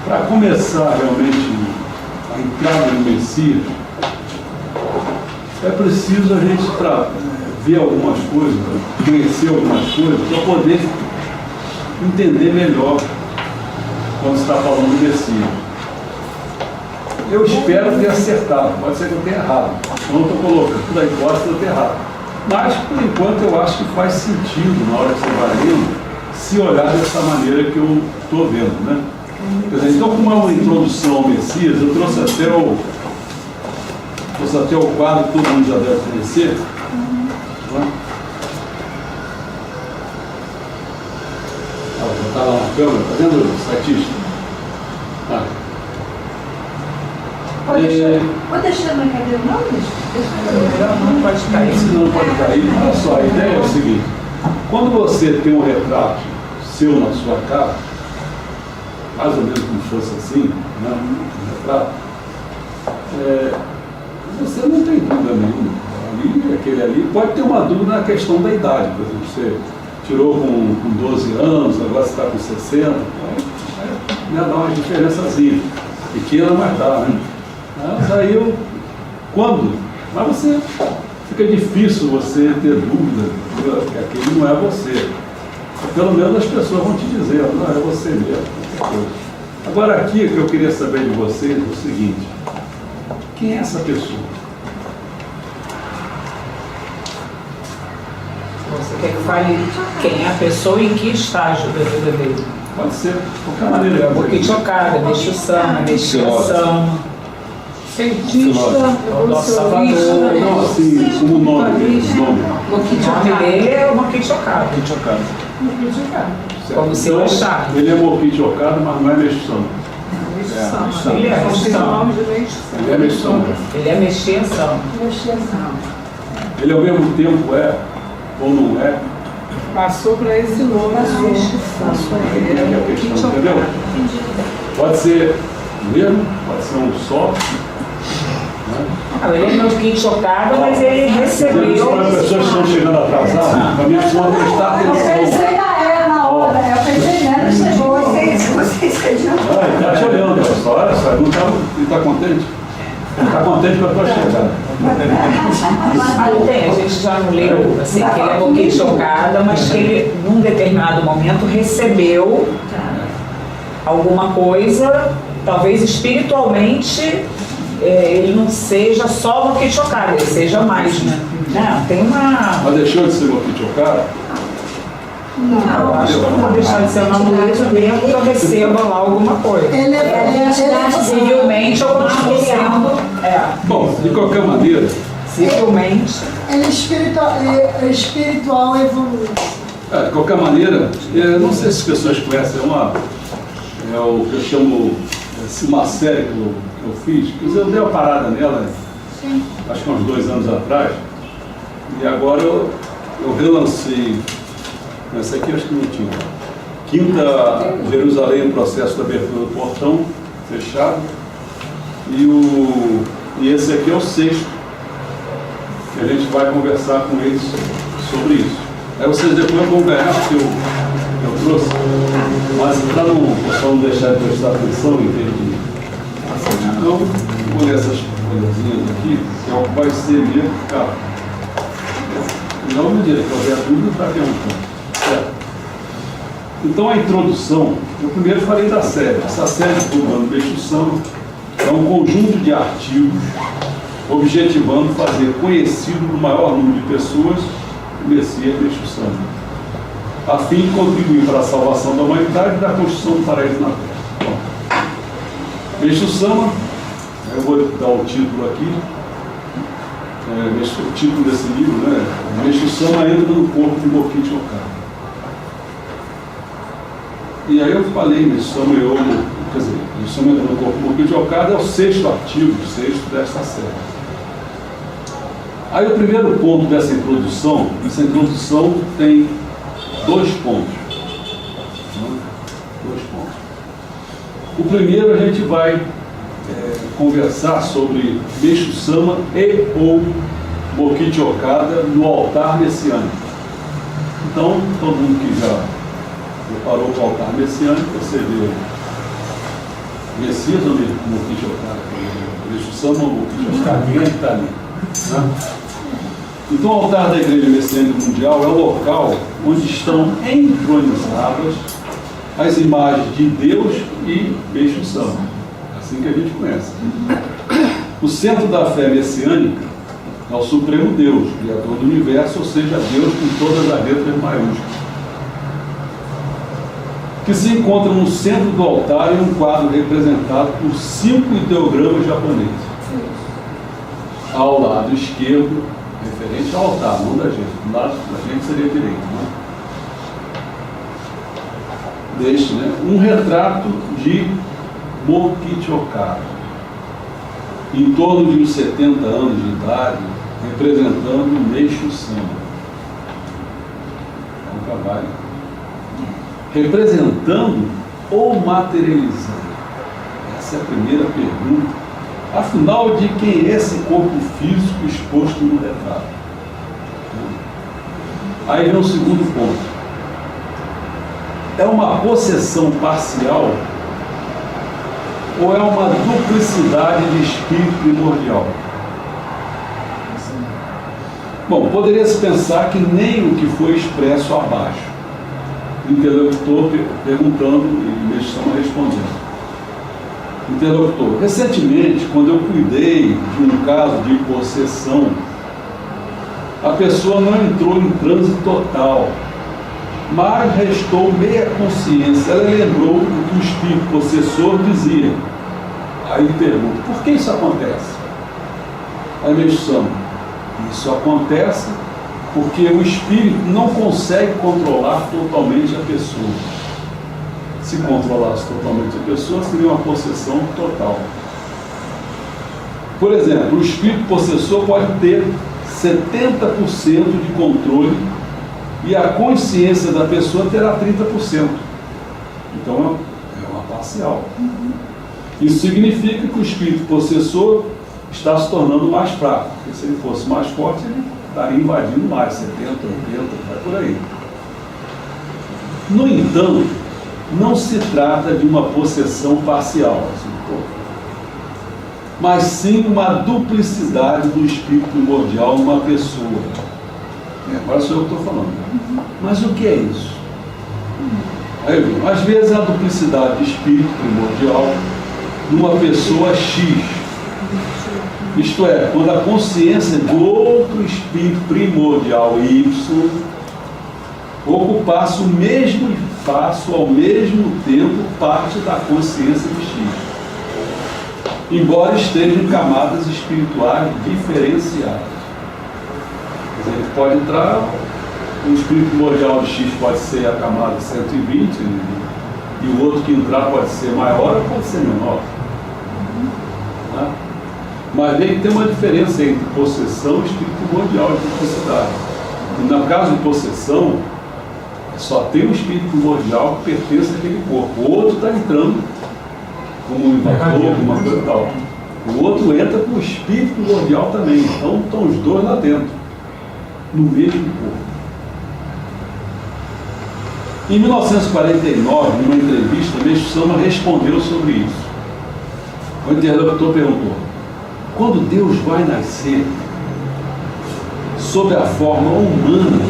para começar realmente a entrada no Messias, é preciso a gente ver algumas coisas, conhecer algumas coisas, para poder entender melhor quando está falando do Messias. Eu espero ter acertado, pode ser que eu tenha errado. Eu não estou colocando da hipótese que eu tenha errado. Mas, por enquanto, eu acho que faz sentido, na hora que você vai lendo, se olhar dessa maneira que eu estou vendo, né? Quer dizer, então, como é uma introdução ao Messias, eu trouxe até o quadro que todo mundo já deve conhecer. Vou botar lá na câmera, tá vendo, estatística? Pode deixar na cadeira, não? Não pode cair. Não pode cair. Olha só, a ideia é o seguinte: quando você tem um retrato seu na sua casa, mais ou menos como se fosse assim, né? Um retrato, você não tem dúvida nenhuma. Aquele ali pode ter uma dúvida na questão da idade. Por exemplo, você tirou com 12 anos, agora você está com 60, dá uma diferençazinha. Pequena, mas dá, né? Mas aí mas você fica difícil você ter dúvida que aquele não é você. Pelo menos as pessoas vão te dizer, não é você mesmo. Agora aqui o que eu queria saber de vocês é o seguinte: quem é essa pessoa? Você quer que eu fale quem é a pessoa e em que estágio da vida dele? Pode ser, de qualquer maneira. Porque chocada, mestiçama, Cientista, nosso Salvador. Não, assim, como nome. O nome dele é o Moquete Chocado. Como se eu achar. Ele é moquite chocado, mas não é mestição. Ele é mestição. Ele é mestição. Ele é mestição. Ele ao mesmo tempo é ou não é. Passou para esse nome. Entendeu? Pode ser mesmo, pode ser um só. Não, ele é meu kit chocado, mas ele recebeu. Para as pessoas que estão chegando atrasadas, para mim só prestar atenção. Eu pensei na hora, eu pensei nela, chegou. Vocês Ele está te olhando, olha só, ele está contente? Ele está contente com a tua chegada. A gente já não leu, assim, que ele é moquete chocada, mas que ele, num determinado momento, recebeu alguma coisa, talvez espiritualmente. Ele não seja só moquete chocado, ele seja mais, né? Não, tem uma... Mas deixou de ser moquete chocado? Não, eu acho que eu não vou deixar de ser uma mulher mesmo que eu receba lá alguma coisa. Civilmente eu continuo sendo... Bom, de qualquer maneira... Civilmente... Ele é espiritual evoluído. De qualquer maneira, não sei se as pessoas conhecem, é o que eu chamo, uma série que eu fiz, eu dei uma parada nela, acho que uns 2 anos atrás, e agora eu relancei, essa aqui acho que não tinha. Quinta, Jerusalém, o processo da abertura do portão, fechado, e esse aqui é o 6º, que a gente vai conversar com eles sobre isso. Aí vocês depois vão ganhar o que eu trouxe, mas para não deixar de prestar atenção em termos de... Então, vou ler essas coisinhas aqui, que é o que vai ser mesmo, cara. Não me diga, que houver dúvida, está perguntando. Certo? Então, a introdução, eu primeiro falei da série. Essa série do Beixo Samba é um conjunto de artigos objetivando fazer conhecido o maior número de pessoas o Messias Beixo Samba, a fim de contribuir para a salvação da humanidade e da construção do paraíso na Terra. Beixo Samba, eu vou dar o título aqui, o título desse livro, né? Beixo Samba entra no corpo de Moquete Chocado. E aí eu falei, Beixo Samba Beixo Samba entra no corpo de Moquete Chocado é o 6º artigo, o 6º desta série. Aí o primeiro ponto dessa introdução tem 2 pontos. O primeiro a gente vai conversar sobre Beixo Samba e ou Moquete Chocada no altar messiânico. Então, todo mundo que já preparou para o altar messiânico, você vê Messias ou Mokichi Okada? Meixo Sama ou Mokichi Okada? Quem é que está ali? Né? Então, o altar da Igreja Messiânica Mundial é o local onde estão entronizadas as imagens de Deus e Meixo Sama. Assim que a gente conhece. O centro da fé messiânica é o Supremo Deus, Criador do Universo, ou seja, Deus com todas as letras maiúsculas, que se encontra no centro do altar em um quadro representado por 5 ideogramas japoneses. Ao lado esquerdo, referente ao altar, não da gente. Do lado da gente seria direito, né? Deste, né? Um retrato de Mokichi Okada, em torno de uns 70 anos de idade, representando Meixo Sama. É um trabalho. Representando ou materializando? Essa é a primeira pergunta. Afinal, de quem é esse corpo físico exposto no retrato? Aí vem o segundo ponto. É uma possessão parcial ou é uma duplicidade de espírito primordial? Bom, poderia-se pensar que nem o que foi expresso abaixo. Interlocutor perguntando e Meixo Sama respondendo. Interlocutor: recentemente, quando eu cuidei de um caso de possessão, a pessoa não entrou em transe total, mas restou meia consciência. Ela lembrou o que o espírito possessor dizia. Aí ele pergunta: por que isso acontece? Aí Meixo Sama: isso acontece porque o espírito não consegue controlar totalmente a pessoa. Se controlasse totalmente a pessoa, seria uma possessão total. Por exemplo, o espírito possessor pode ter 70% de controle e a consciência da pessoa terá 30%. Então é uma parcial. Isso significa que o espírito possessor está se tornando mais fraco, porque se ele fosse mais forte, ele estaria invadindo mais, 70, 80, vai por aí. No entanto, não se trata de uma possessão parcial, mas sim uma duplicidade do espírito primordial numa pessoa. Agora sou eu que estou falando. Mas o que é isso? Aí, às vezes a duplicidade de espírito primordial numa pessoa X. Isto é, quando a consciência de outro espírito primordial Y ocupasse o mesmo espaço ao mesmo tempo parte da consciência de X, embora estejam em camadas espirituais diferenciadas. Quer dizer, ele pode entrar, o espírito primordial de X pode ser a camada 120 e o outro que entrar pode ser maior ou pode ser menor. Né? Mas vem que tem uma diferença entre possessão e espírito primordial de duplicidade. E no caso de possessão, só tem um espírito primordial que pertence àquele corpo. O outro está entrando como um invasor, alguma coisa e tal. O outro entra com o espírito primordial também. Então estão os dois lá dentro, no mesmo corpo. Em 1949, numa entrevista, Meixo Sama respondeu sobre isso. O interlocutor perguntou: quando Deus vai nascer sob a forma humana,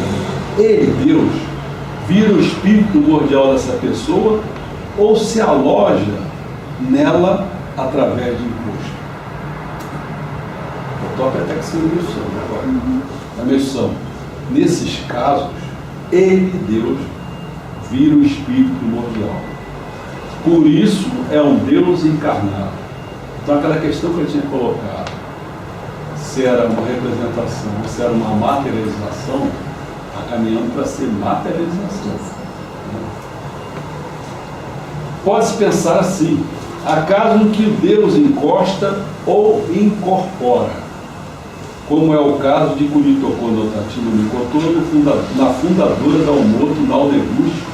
ele, Deus, vira o espírito primordial dessa pessoa ou se aloja nela através de imposto? O top até que seria Meixo Sama agora. A Meixo Sama: nesses casos, ele, Deus, vira o espírito primordial. Por isso é um Deus encarnado. Então aquela questão que eu tinha colocado, se era uma representação ou se era uma materialização, está caminhando para ser materialização. Pode-se pensar assim: há casos em que Deus encosta ou incorpora, como é o caso de Kunitoko no Tatino Mikoto, na fundadora da Omoto Nao Neguchi,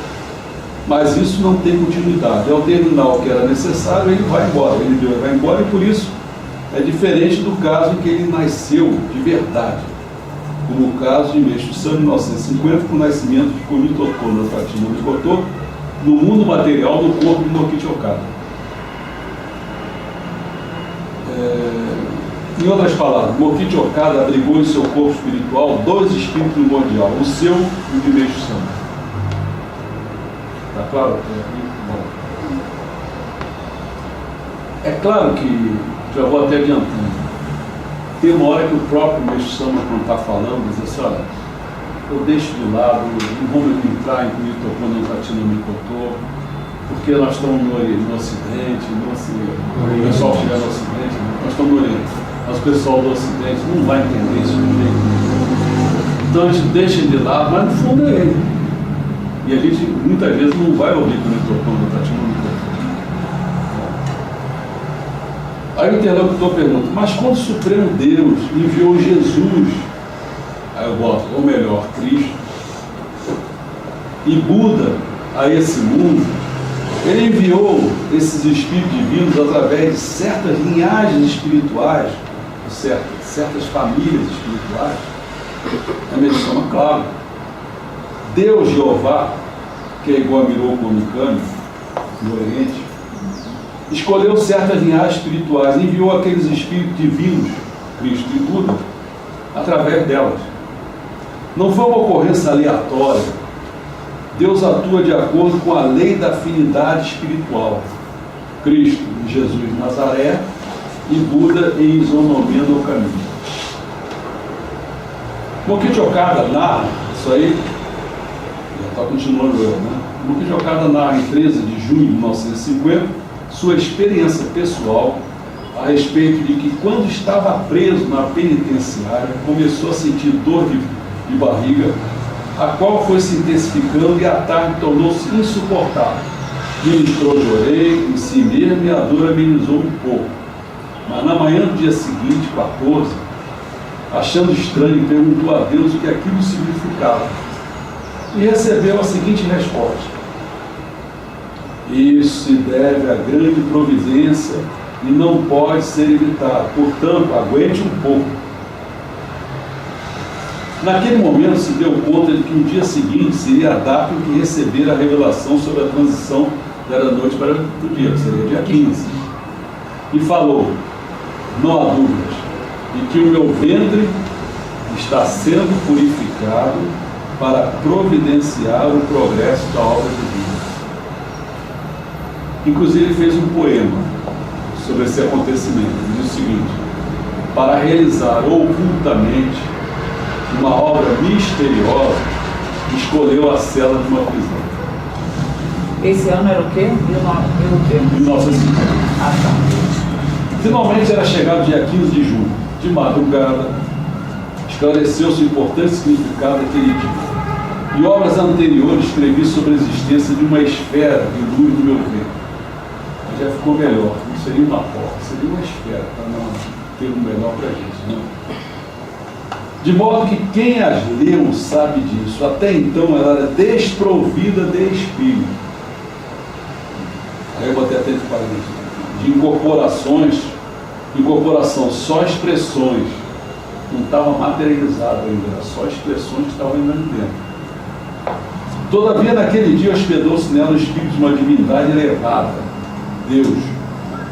mas isso não tem continuidade. Ao terminar o que era necessário, ele vai embora, ele vai embora, e por isso é diferente do caso em que ele nasceu de verdade, como o caso de Meixo Sama em 1950, com o nascimento de Kunitoko no Tatino Mikoto no mundo material do corpo de Mokichi Okada. Em outras palavras, Mokichi Okada abrigou em seu corpo espiritual dois espíritos primordiais, o seu e o de Meixo Sama. Está claro? Bom. É claro que, já vou até adiantando, tem uma hora que o próprio Meixo Sama, quando está falando, diz assim, olha, eu deixo de lado, não vamos entrar em Mitokon, no Tatino-Mikoto, porque nós estamos no Ocidente, o pessoal que estiver no Ocidente, nós estamos no Oriente. Mas o pessoal do Ocidente não vai entender isso de jeito nenhum. Então a gente deixa de lado, mas no fundo é ele. E a gente muitas vezes não vai ouvir quando ele tocando o Tatino-Mikoto. Aí o interlocutor pergunta, mas quando o Supremo Deus enviou Jesus, aí eu boto, ou melhor, Cristo, e Buda a esse mundo, ele enviou esses espíritos divinos através de certas linhagens espirituais, certas famílias espirituais. A medição é clara. Deus Jeová, que é igual a Miroku Mikami, no Oriente, escolheu certas linhagens espirituais e enviou aqueles espíritos divinos, Cristo e Buda, através delas. Não foi uma ocorrência aleatória. Deus atua de acordo com a lei da afinidade espiritual. Cristo em Jesus de Nazaré e Buda em Isonomia no caminho. Mokichi Okada narra, isso aí, já está continuando eu, né? Mokichi Okada narra em 13 de junho de 1950 sua experiência pessoal a respeito de que quando estava preso na penitenciária começou a sentir dor de barriga, a qual foi se intensificando e à tarde tornou-se insuportável. Ministrou, chorei em si mesmo e a dor amenizou um pouco. Mas na manhã do dia seguinte, 14, achando estranho, perguntou a Deus o que aquilo significava. E recebeu a seguinte resposta: isso se deve à grande providência e não pode ser evitado. Portanto, aguente um pouco. Naquele momento se deu conta de que no dia seguinte seria a data em que receber a revelação sobre a transição da noite para o dia, que seria dia 15. E falou, não há dúvidas, de que o meu ventre está sendo purificado para providenciar o progresso da obra divina. Inclusive ele fez um poema sobre esse acontecimento. Ele diz o seguinte: para realizar ocultamente uma obra misteriosa, escolheu a cela de uma prisão. Esse ano era o quê? 1950. Ah, tá. Finalmente era chegado dia 15 de junho. De madrugada, esclareceu-se o importante significado daquele dia. Em obras anteriores escrevi sobre a existência de uma esfera de luz no meu ventre. Já ficou melhor, não seria uma porta, seria uma esfera, para ter um melhor para a gente, né? De modo que quem as leu sabe disso. Até então ela era desprovida de espírito. Aí eu botei até entre parênteses. De incorporação, só expressões. Não estava materializado ainda, era só expressões que estavam ainda dentro. Todavia, naquele dia hospedou-se nela o espírito de uma divindade elevada, Deus.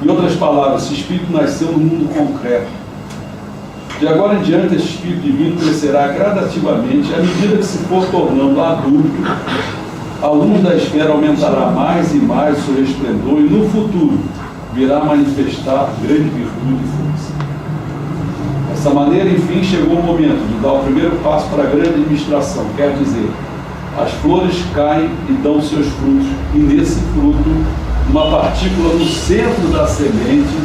Em outras palavras, esse espírito nasceu no mundo concreto. De agora em diante, esse espírito divino crescerá gradativamente à medida que se for tornando adulto. A luz da esfera aumentará mais e mais o seu resplendor e no futuro virá manifestar grande virtude e força. Dessa maneira, enfim, chegou o momento de dar o primeiro passo para a grande administração, quer dizer, as flores caem e dão seus frutos, e nesse fruto, uma partícula no centro da semente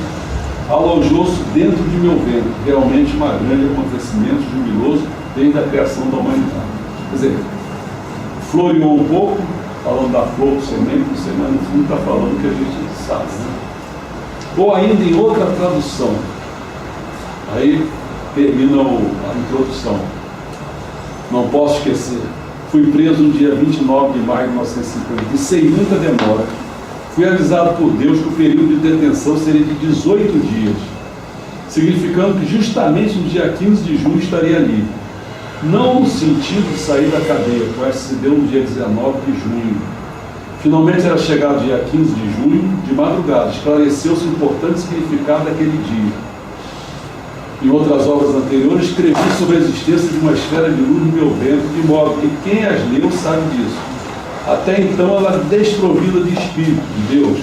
alojou-se dentro de meu ventre, realmente um grande acontecimento jubiloso desde a criação da humanidade. Quer dizer, floreou um pouco, falando da flor do semente, mas no fundo está falando o que a gente sabe, né? Ou ainda em outra tradução, aí termina a introdução. Não posso esquecer, fui preso no dia 29 de maio de 1950 e sem muita demora fui avisado por Deus que o período de detenção seria de 18 dias, significando que justamente no dia 15 de junho estaria livre. Não no sentido de sair da cadeia, pois se deu no dia 19 de junho, Finalmente era chegado o dia 15 de junho, de madrugada, esclareceu-se o importante significado daquele dia. Em outras obras anteriores, escrevi sobre a existência de uma esfera de luz no meu ventre, de modo que quem as leu sabe disso. Até então ela é desprovida de Espírito de Deus.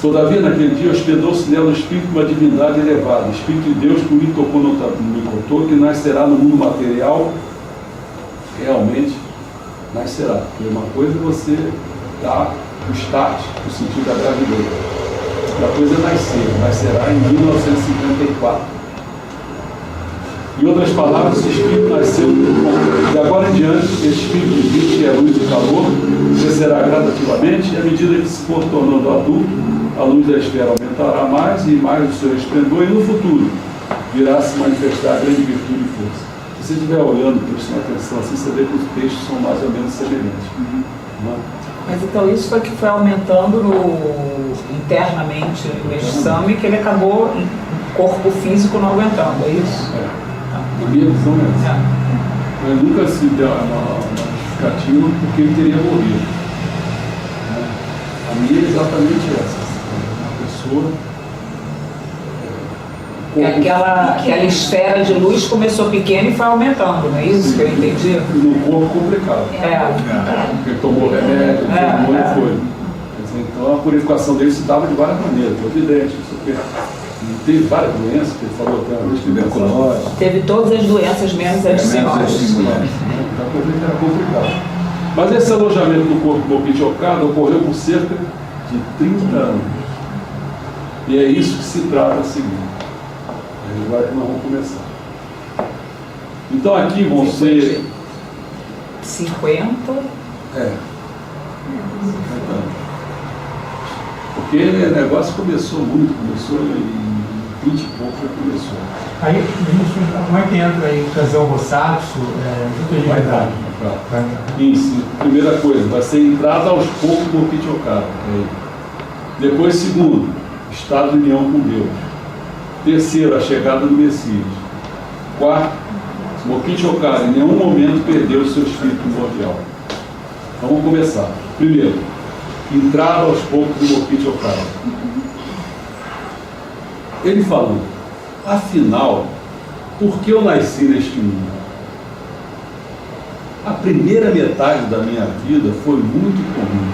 Todavia, naquele dia, hospedou-se nela o Espírito de uma divindade elevada, Espírito de Deus que me tocou, me contou, que nascerá no mundo material, realmente nascerá. Porque uma coisa é você dar o start, no sentido da gravidez. Outra coisa é nascer, nascerá em 1954. Em outras palavras, esse Espírito nasceu de agora em diante, esse Espírito divino, que é luz e calor, crescerá gradativamente, e à medida que se for tornando adulto, a luz da esfera aumentará mais e mais o seu esplendor, e no futuro virá se manifestar a grande virtude e força. Se você estiver olhando, prestando atenção assim, você vê que os textos são mais ou menos semelhantes. Mas então isso foi que foi aumentando internamente no exame, que ele acabou, o corpo físico não aguentando, é isso? Na minha visão é essa. Mas nunca se deu uma justificativa porque ele teria morrido. A minha é exatamente essa. Uma pessoa... Aquela esfera de luz começou pequena e foi aumentando, não é isso? Sim, que eu entendi? No corpo complicado. Porque ele tomou remédio, foi. Então a purificação dele se dava de várias maneiras, evidente. Teve várias doenças, que ele falou até uma vez, tuberculose. Teve todas as doenças menos as sinóticas. Então a coisa era complicada. Mas esse alojamento do corpo Mokichokada ocorreu por cerca de 30 anos. E é isso que se trata a seguir. Agora que nós vamos começar. Então aqui vão ser 50. Porque o negócio começou muito, começou em 20 e pouco já começou. Aí, como é que entra aí Casão Rossato, Vai dar. Isso, primeira coisa, vai ser entrada aos poucos do Mokichokada. Depois, segundo, estado de união com Deus. Terceiro, a chegada do Messias. Quarto, Mokichokada em nenhum momento perdeu o seu espírito primordial. Então vamos começar. Primeiro, entrada aos poucos do Mokichokada. Ele falou, afinal, por que eu nasci neste mundo? A primeira metade da minha vida foi muito comum.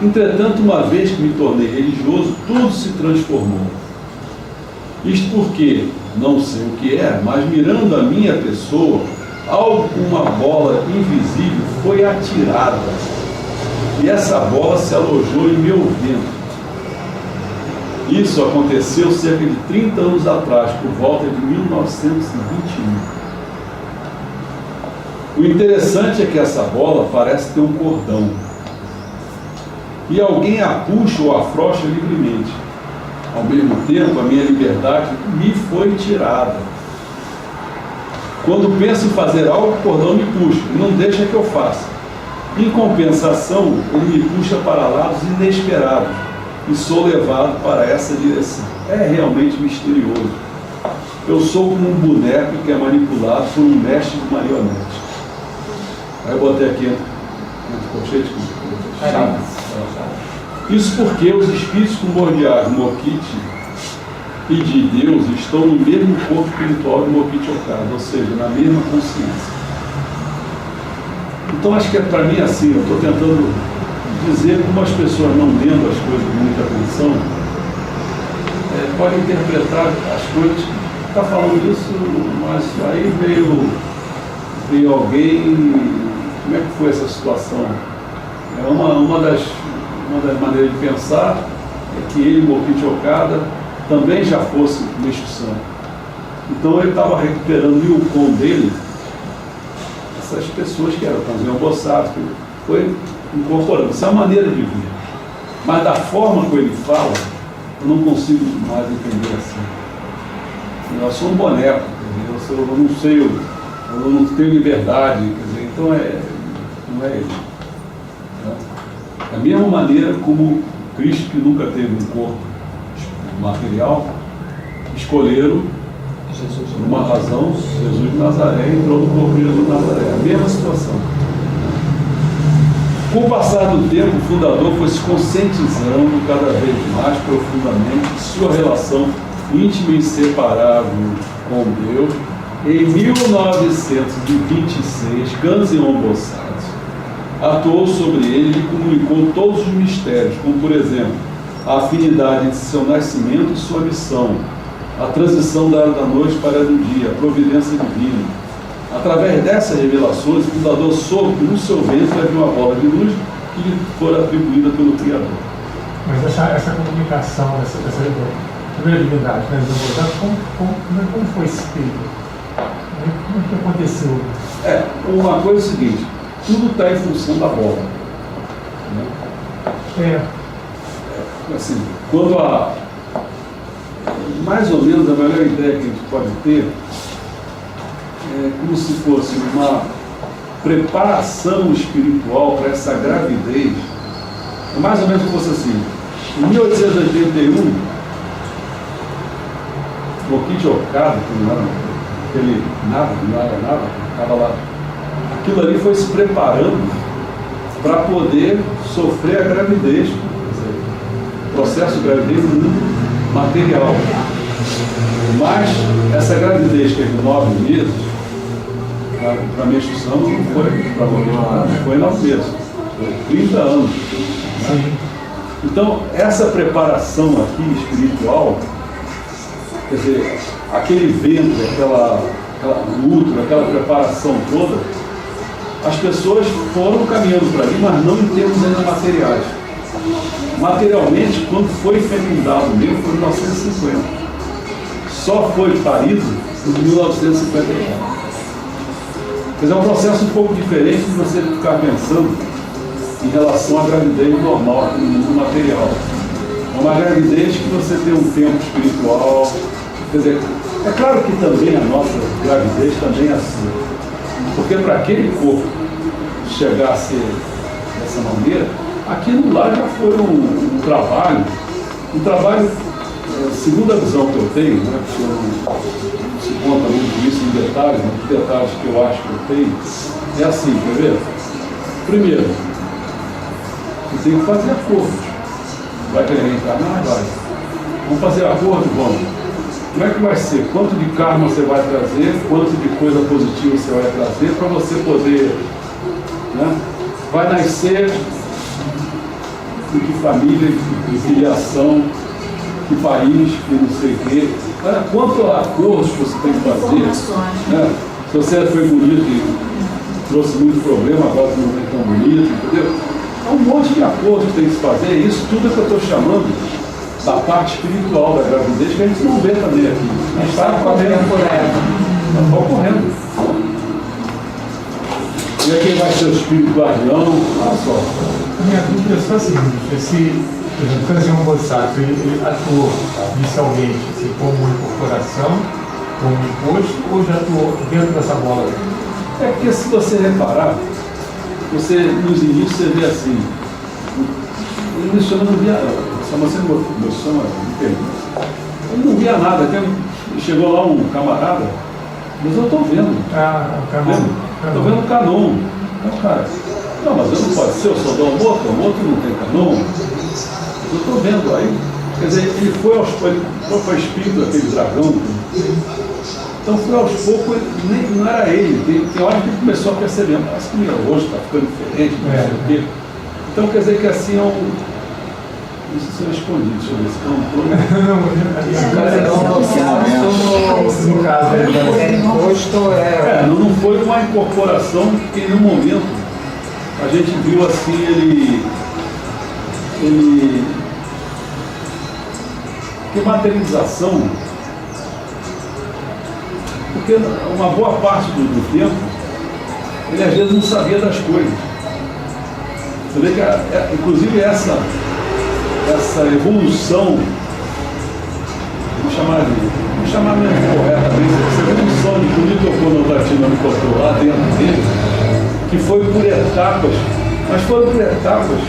Entretanto, uma vez que me tornei religioso, tudo se transformou. Isto porque, não sei o que é, mas mirando a minha pessoa, algo com uma bola invisível foi atirada. E essa bola se alojou em meu ventre. Isso aconteceu cerca de 30 anos atrás, por volta de 1921. O interessante é que essa bola parece ter um cordão. E alguém a puxa ou afrouxa livremente. Ao mesmo tempo, a minha liberdade me foi tirada. Quando penso em fazer algo, o cordão me puxa e não deixa que eu faça. Em compensação, ele me puxa para lados inesperados e sou levado para essa direção. É realmente misterioso. Eu sou como um boneco que é manipulado por um mestre de marionete. Aí eu botei aqui entre colchetes com chave. Isso porque os espíritos primordiais Mokichi e de Deus estão no mesmo corpo espiritual de Mokichokada, ou seja, na mesma consciência. Então acho que para mim assim, eu estou tentando dizer como as pessoas não lendo as coisas com muita atenção, podem interpretar as coisas, está falando isso, mas aí veio alguém, como é que foi essa situação? É uma das maneiras de pensar é que ele, Mokichokada, também já fosse um Exu Santo. Então ele estava recuperando o Yukon dele, essas pessoas que eram Tanzânia Bossato, foi incorporando. Isso é uma maneira de ver. Mas da forma como ele fala, eu não consigo mais entender assim. Eu sou um boneco, eu não sei, eu não tenho liberdade, quer dizer, então não é ele. Da mesma maneira como Cristo, que nunca teve um corpo material, escolheram, por uma razão, Jesus de Nazaré entrou no corpo de Jesus de Nazaré. A mesma situação. Com o passar do tempo, o fundador foi se conscientizando cada vez mais profundamente de sua relação íntima e inseparável com Deus. Em 1926, Kanzeon Bosatsu atuou sobre ele e comunicou todos os mistérios, como, por exemplo, a afinidade entre seu nascimento e sua missão, a transição da era da noite para a era do dia, a providência divina. Através dessas revelações, o fundador soube que no seu ventre havia uma bola de luz que lhe fora atribuída pelo Criador. Mas essa comunicação, essa primeira divindade, né, como foi esse período? Como que aconteceu? Uma coisa é o seguinte, tudo está em função da bola. Né? Assim, quando mais ou menos a melhor ideia que a gente pode ter é como se fosse uma preparação espiritual para essa gravidez. Mais ou menos como fosse assim. Em 1881, o Kichi Okada, que não era nada, estava lá. Aquilo ali foi se preparando para poder sofrer a gravidez, o processo de gravidez no mundo material. Mas essa gravidez que é de 9 meses, para a menstruação não foi para foi 9 meses, foi 30 anos. Né? Então, essa preparação aqui espiritual, quer dizer, aquele ventre, aquela útero, aquela preparação toda, as pessoas foram caminhando para ali, mas não em termos ainda materiais. Materialmente, quando foi fecundado mesmo, foi em 1950. Só foi parido em 1954. Quer dizer, é um processo um pouco diferente de você ficar pensando em relação à gravidez normal no mundo material. É uma gravidez que você tem um tempo espiritual. Quer dizer, é claro que também a nossa gravidez também é assim. Porque para aquele corpo chegar a ser dessa maneira, aquilo lá já foi um trabalho, segundo a visão que eu tenho, né, porque eu não se conta muito isso em detalhes, mas os detalhes que eu acho que eu tenho, é assim, quer ver? Primeiro, você tem que fazer acordo. Vai querer reencarnar? Vai. Vamos fazer acordo? Vamos. Como é que vai ser? Quanto de karma você vai trazer? Quanto de coisa positiva você vai trazer para você poder, né? Vai nascer em que família, que filiação, que país, que não sei o quê. Olha, quanto acordos que você tem que fazer. Né? Se você foi bonito e trouxe muito problema, agora não é tão bonito, entendeu? É um monte de acordos que tem que se fazer. Isso tudo é que eu estou chamando da parte espiritual da gravidez, que a gente não vê também aqui. A gente está correndo por ela. Está ocorrendo. E aí quem vai ser o espírito guardião? Olha só. A minha dúvida é só a seguinte, por exemplo, Kanzeon Bosatsu, ele atuou inicialmente assim, como incorporação, como imposto, ou já atuou dentro dessa bola? É porque se você reparar, você nos inícios você vê assim, ele me chama, não via, chama-se meu chama, ele não via nada, até chegou lá um camarada, mas eu estou vendo. O Canon. Estou vendo o Canon. Então, cara, não, mas eu não pode ser, eu sou do Omoto, o outro não tem Canon. Eu estou vendo aí, quer dizer, ele foi para o espírito daquele dragão. Então foi aos poucos, não era ele, tem hora que ele começou a perceber, parece que o meu rosto está ficando diferente, não sei o quê. Então quer dizer que assim é um. Isso se eu escondi, deixa eu ver se no caso, não foi uma incorporação, porque no momento a gente viu assim que materialização, porque uma boa parte do tempo ele às vezes não sabia das coisas. Você vê que inclusive essa evolução, vamos chamar mesmo corretamente, essa evolução de Kunito Konotatima no Koto lá dentro dele, que foi por etapas, mas foram por etapas.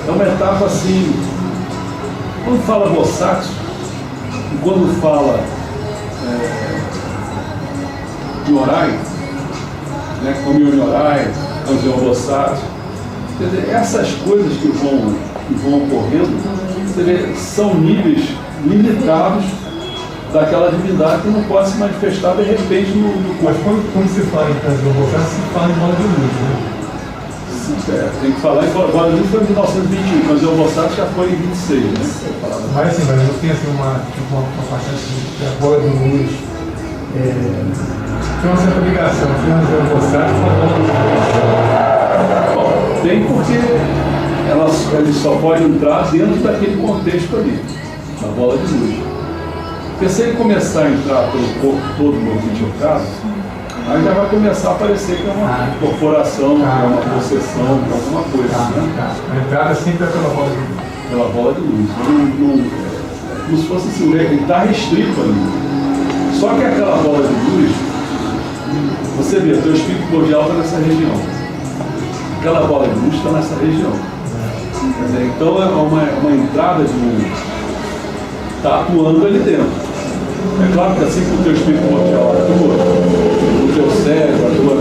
É uma etapa assim, quando fala Bosatsu, e quando fala Nyorai, né, como Nyorai, Kanzeon Bosatsu, Quer dizer, essas coisas que vão ocorrendo, você vê, são níveis limitados daquela divindade que não pode se manifestar de repente no Mas corpo. quando se fala em translocação, se fala em bola de luz, né? Tem que falar em bola de luz foi em 1921, mas o Bossato já foi em 26, né? Mas assim, mas eu tenho assim, uma parte assim, que a bola de luz tem uma certa ligação, tem um Bossato com a bola de luz. Bom, tem porque eles só podem entrar dentro daquele contexto ali, da bola de luz. Porque se ele começar a entrar pelo corpo todo modificado, aí já vai começar a aparecer que é uma corporação, que é uma possessão, que é alguma coisa, né? A entrada sempre é pela bola de luz. Pela bola de luz. Como se fosse assim, ele está restrito ali. Só que aquela bola de luz, você vê, o teu espírito cordial está nessa região. Aquela bola de luz está nessa região. Quer dizer, então é uma entrada de luz. Está atuando ali dentro. É claro que assim que o teu espírito cordial atua, o teu cérebro atua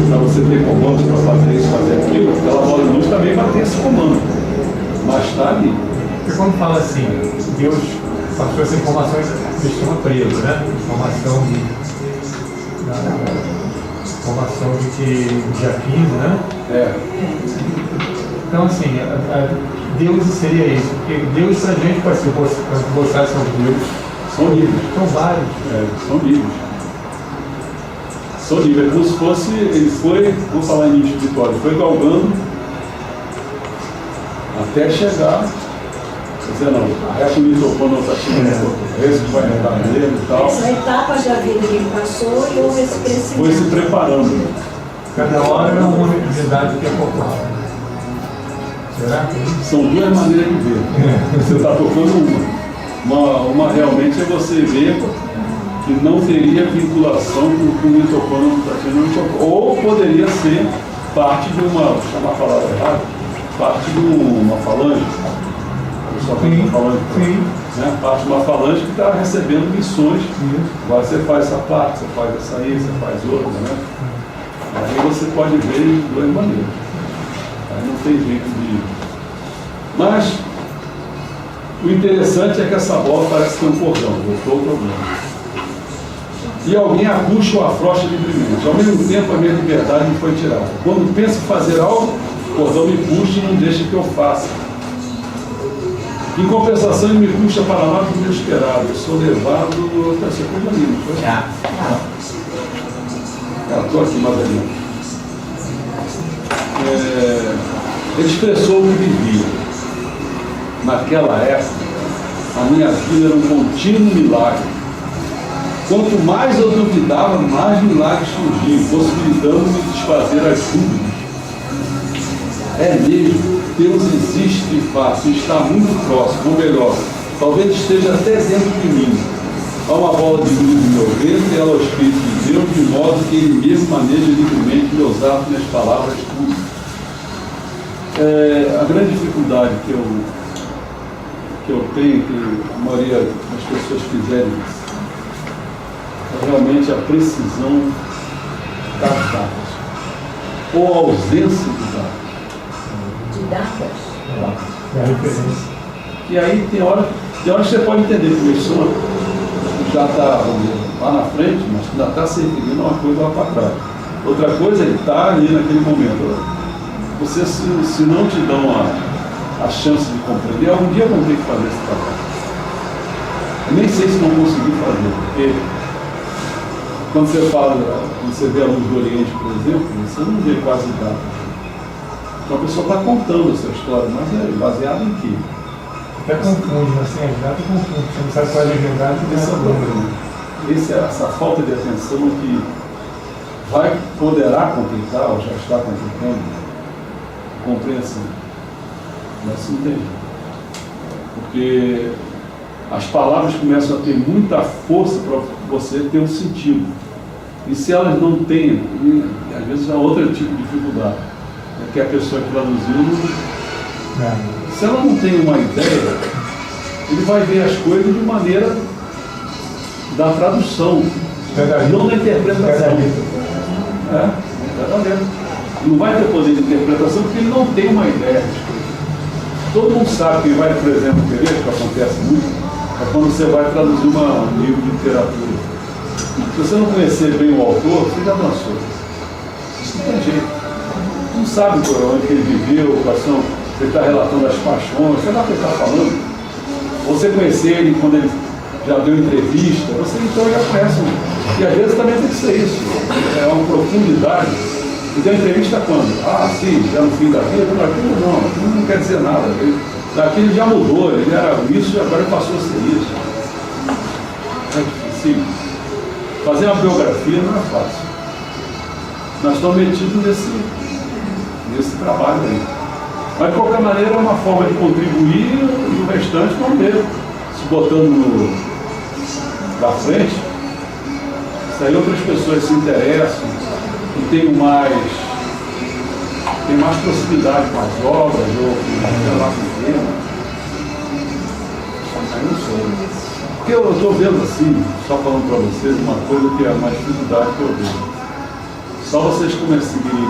para você ter comandos para fazer isso, fazer aquilo, aquela bola de luz também vai ter esse comando. Mas está ali. Porque quando fala assim, Deus passou essas informações do sistema preso, né? Informação de que dia 15, né? Então assim, Deus seria isso, porque Deus pra gente pode ser gostar são Deus. São livros. São vários. São livros. São livros. É como se fosse, ele foi, vamos falar em nível espiritual, ele foi galgando até chegar, quer dizer, não, a reta microfone está chegando, esse que vai entrar nele e tal. São etapas da vida que ele passou e houve esse crescimento. Foi se preparando. Cada hora é uma unidade que é popular. Será? São duas maneiras de ver. Você está tocando uma realmente é você ver que não teria vinculação com o microfone ou poderia ser parte de uma, vou chamar a palavra errada, parte de uma falange. Só tem uma falange, né? Parte de uma falange que está recebendo missões. Agora você faz essa parte, você faz essa aí, você faz outra, né? Aí você pode ver de duas maneiras. Aí não tem jeito de. Mas o interessante é que essa bola parece ter um cordão, voltou o problema. E alguém apuxa ou afrouxa livremente. Ao mesmo tempo, a minha liberdade me foi tirada. Quando penso em fazer algo, o cordão me puxa e não deixa que eu faça. Em compensação, ele me puxa para lá do meu esperado. Eu sou levado a essa coisa ali, não foi? Estou aqui mais adiante. Ele expressou o que vivia. Naquela época, a minha vida era um contínuo milagre. Quanto mais eu duvidava, mais milagres surgiam, possibilitando-me desfazer as dúvidas. É mesmo, Deus existe de fato, está muito próximo, ou melhor, talvez esteja até dentro de mim. Há uma bola de luz no meu ventre e ela é o Espírito de Deus, de modo que Ele mesmo maneja livremente meus atos, minhas palavras, tudo. A grande dificuldade que eu tenho, que a maioria das pessoas quiserem, é realmente a precisão das datas, ou a ausência de datas. De datas? É a referência. E aí tem hora que você pode entender que a pessoa já está lá na frente, mas ainda está se referindo a uma coisa lá para trás. Outra coisa, ele está ali naquele momento. Você, se não te dão a chance de compreender, algum dia vão ter que fazer esse trabalho. Eu nem sei se vão conseguir fazer, porque quando você fala, quando você vê a luz do Oriente, por exemplo, você não vê quase nada. Então a pessoa está contando essa história, mas é baseado em quê? Até confunde, assim, as datas confunde. Você não sabe qual é a legendade e Esse é o problema. Essa falta de atenção que poderá complicar, ou já está complicando, a compreensão. Mas não tem jeito. Porque as palavras começam a ter muita força para você ter um sentido. E se elas não têm, às vezes há outro tipo de dificuldade. É que a pessoa que traduziu, se ela não tem uma ideia, ele vai ver as coisas de maneira da tradução, não da interpretação. não vai ter poder de interpretação porque ele não tem uma ideia. Todo mundo sabe que vai, por exemplo, que acontece muito, é quando você vai traduzir um livro de literatura. Se você não conhecer bem o autor, você já dançou. Não tem jeito. Não sabe onde ele viveu, quais são, ele está relatando as paixões, sei lá o que ele está falando. Você conhecer ele quando ele já deu entrevista, você então já conhece. E às vezes também tem que ser isso. É uma profundidade. E deu entrevista quando? Ah, sim, já no fim da vida, aquilo não quer dizer nada. Daquilo já mudou, ele era isso e agora ele passou a ser isso. É difícil. Fazer uma biografia não é fácil. Nós estamos metidos nesse trabalho aí. Mas de qualquer maneira é uma forma de contribuir e o restante vamos ver. Se botando para frente, se aí outras pessoas se interessam e tenham mais proximidade com as obras ou sei lá com o tema. Aí não sei. Porque eu estou vendo assim, só falando para vocês, uma coisa que é uma dificuldade que eu vejo. Só vocês conseguirem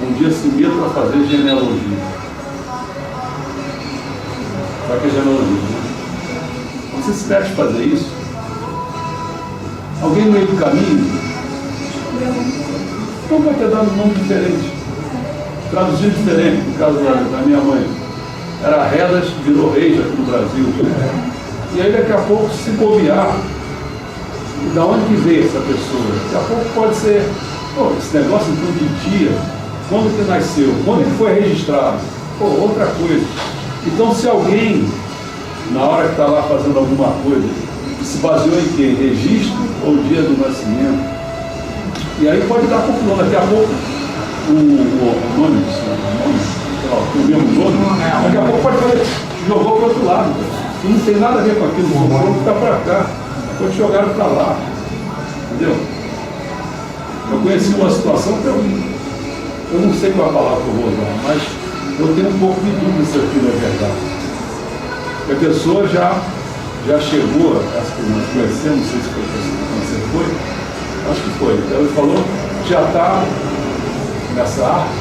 um dia se metam a fazer genealogia. Sabe o que é genealogia, né? Quando você se pede fazer isso, alguém no meio do caminho não vai ter dado um nome diferente, traduzido diferente, no caso da minha mãe. Era Redas, virou Reis aqui no Brasil. E aí daqui a pouco se bobear, e da onde que veio essa pessoa? Daqui a pouco pode ser, esse negócio então de dia, quando que nasceu, quando que foi registrado, outra coisa. Então se alguém, na hora que está lá fazendo alguma coisa, se baseou em quê? Registro ou dia do nascimento? E aí pode dar confusão. Daqui a pouco o nome, sei lá, o mesmo nome, daqui a pouco pode fazer, jogou para o outro lado. E não tem nada a ver com aquilo, o nome está para cá. Depois jogaram para lá. Entendeu? Eu conheci uma situação que eu não sei qual é a palavra que eu vou usar, mas eu tenho um pouco de dúvida se aquilo é verdade. E a pessoa já chegou, essa que nós conhecemos, não sei se foi quando você foi, acho que foi. Então ele falou que já está nessa arte,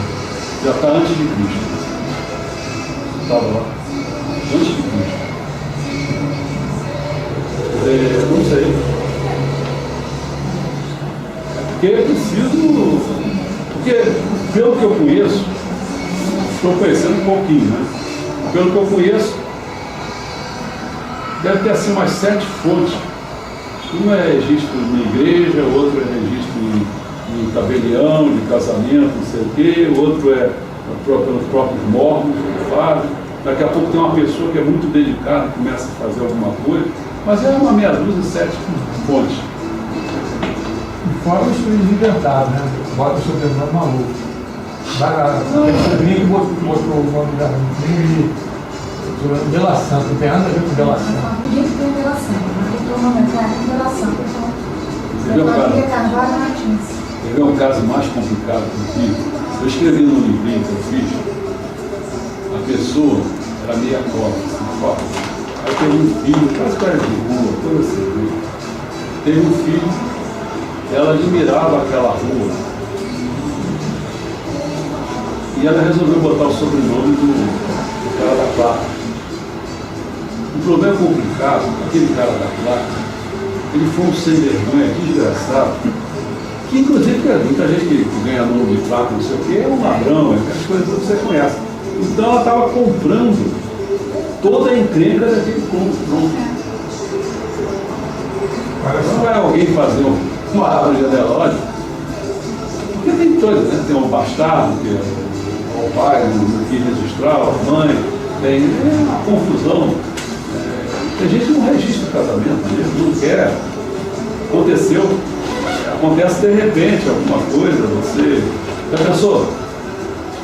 já está antes de Cristo. Estava lá. Antes de Cristo. Não sei. Porque é preciso. Porque, pelo que eu conheço, estou conhecendo um pouquinho, né? Pelo que eu conheço, deve ter assim umas 7 fontes. Um é registro na igreja, outro é registro em tabelião, de casamento, não sei o quê, outro é pelos próprios mormons que fazem. Daqui a pouco tem uma pessoa que é muito dedicada, começa a fazer alguma coisa, mas é uma meia dúzia de 7 fontes. E fora os filhos de verdade, né? Bota o sobrenome maluco. Vai lá, que botou o nome da menina e delação, não tem nada a ver com delação. Gente, tem delação, o nome é delação. Quer ver um caso mais complicado que eu tive? Eu escrevi no livrinho que eu fiz, a pessoa era meia cobra, assim, aí teve um filho, quase cara de rua, toda assim, teve um filho, ela admirava aquela rua, e ela resolveu botar o sobrenome do cara da placa. O problema complicado, aquele cara da placa, ele foi um sem vergonha, desgraçado, que inclusive muita gente que ganha nome de placa, não sei o que, é um ladrão, é aquelas coisas que você conhece. Então ela estava comprando toda a encrenca daquele pronto. Não vai alguém fazer uma árvore genealógica, porque tem coisas, né? Tem um bastardo, que é o pai, não quis registrar, a mãe, tem uma confusão. Tem gente que não registra o casamento, a gente não quer. Acontece de repente alguma coisa, você. Já pensou?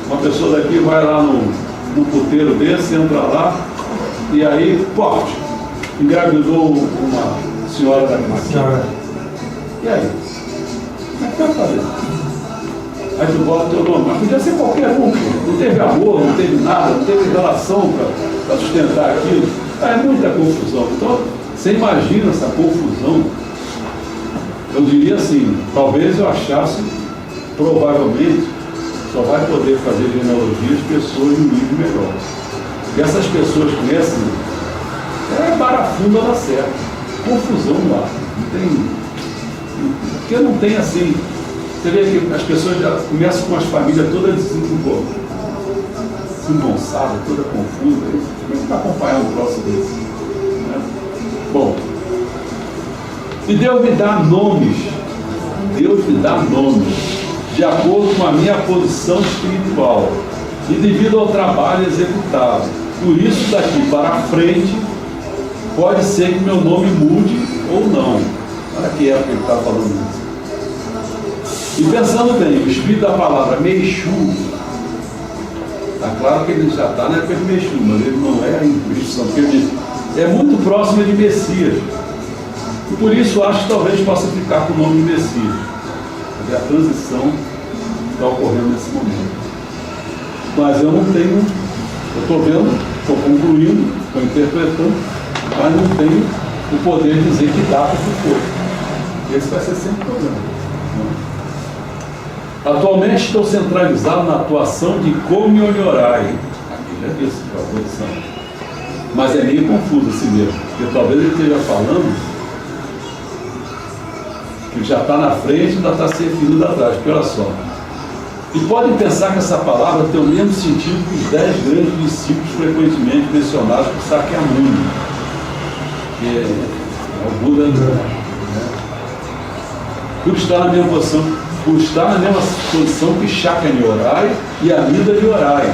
Uma pessoa daqui vai lá no puteiro desse, entra lá, e aí, engravidou uma senhora da casa. E aí? Como é que vai fazer? Aí tu bota o teu nome, mas podia ser qualquer um, não teve amor, não teve nada, não teve relação para sustentar aquilo. É muita confusão. Então, você imagina essa confusão. Eu diria assim, talvez eu achasse, provavelmente, só vai poder fazer genealogia as pessoas de um nível melhor. E essas pessoas conhecem, parafundo ela certa, confusão lá, não tem, porque não tem assim, você vê que as pessoas já começam com as famílias todas desengonçadas, toda confusa, como é que vai acompanhar um troço desse? Né? Bom, e Deus me dá nomes, de acordo com a minha posição espiritual e devido ao trabalho executado. Por isso, daqui para frente, pode ser que meu nome mude ou não. Olha que época ele está falando isso. E pensando bem, o espírito da palavra Mexu, está claro que ele já está na época de Mexu, mas ele não é a instituição, porque ele é muito próximo de Messias. E por isso acho que talvez possa ficar com o nome de Messias. A transição está ocorrendo nesse momento. Mas eu não tenho, eu estou vendo, estou concluindo, estou interpretando, mas não tenho o poder de dizer que data que for. Esse vai ser sempre o problema. Atualmente estou centralizado na atuação de Comioniorai. Aqui já disse a posição. Mas é meio confuso assim mesmo, porque talvez ele esteja falando que já está na frente e ainda está se referindo atrás, porque olha só. E podem pensar que essa palavra tem o mesmo sentido que os 10 grandes discípulos frequentemente mencionados por Sakyamuni, que é o Buda, por estar na mesma posição que Shakyamuni e Amida Nyorai.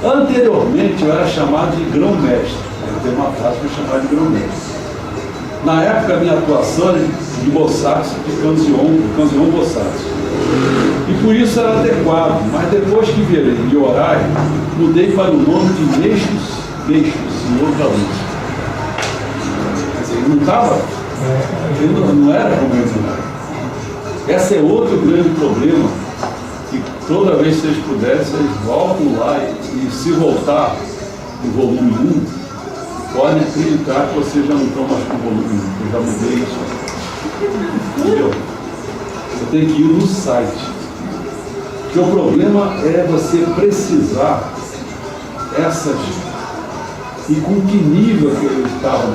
Anteriormente eu era chamado de grão-mestre, tem uma frase que eu chamava de grão-mestre. Na época, a minha atuação era de Bosatsu, de Kanzeon Bosatsu. E por isso era adequado, mas depois que virei Nyorai, mudei para o nome de Meixos, Senhor da Luz. Quer dizer, ele não estava, ele não era como Nyorai. Esse é outro grande problema, que toda vez que vocês puderem, vocês voltam lá e se voltar no volume 1, podem acreditar que vocês já não estão mais com o volume 1, eu já mudei isso. Entendeu? Você tem que ir no site. Porque o problema é você precisar essas. E com que nível que ele estava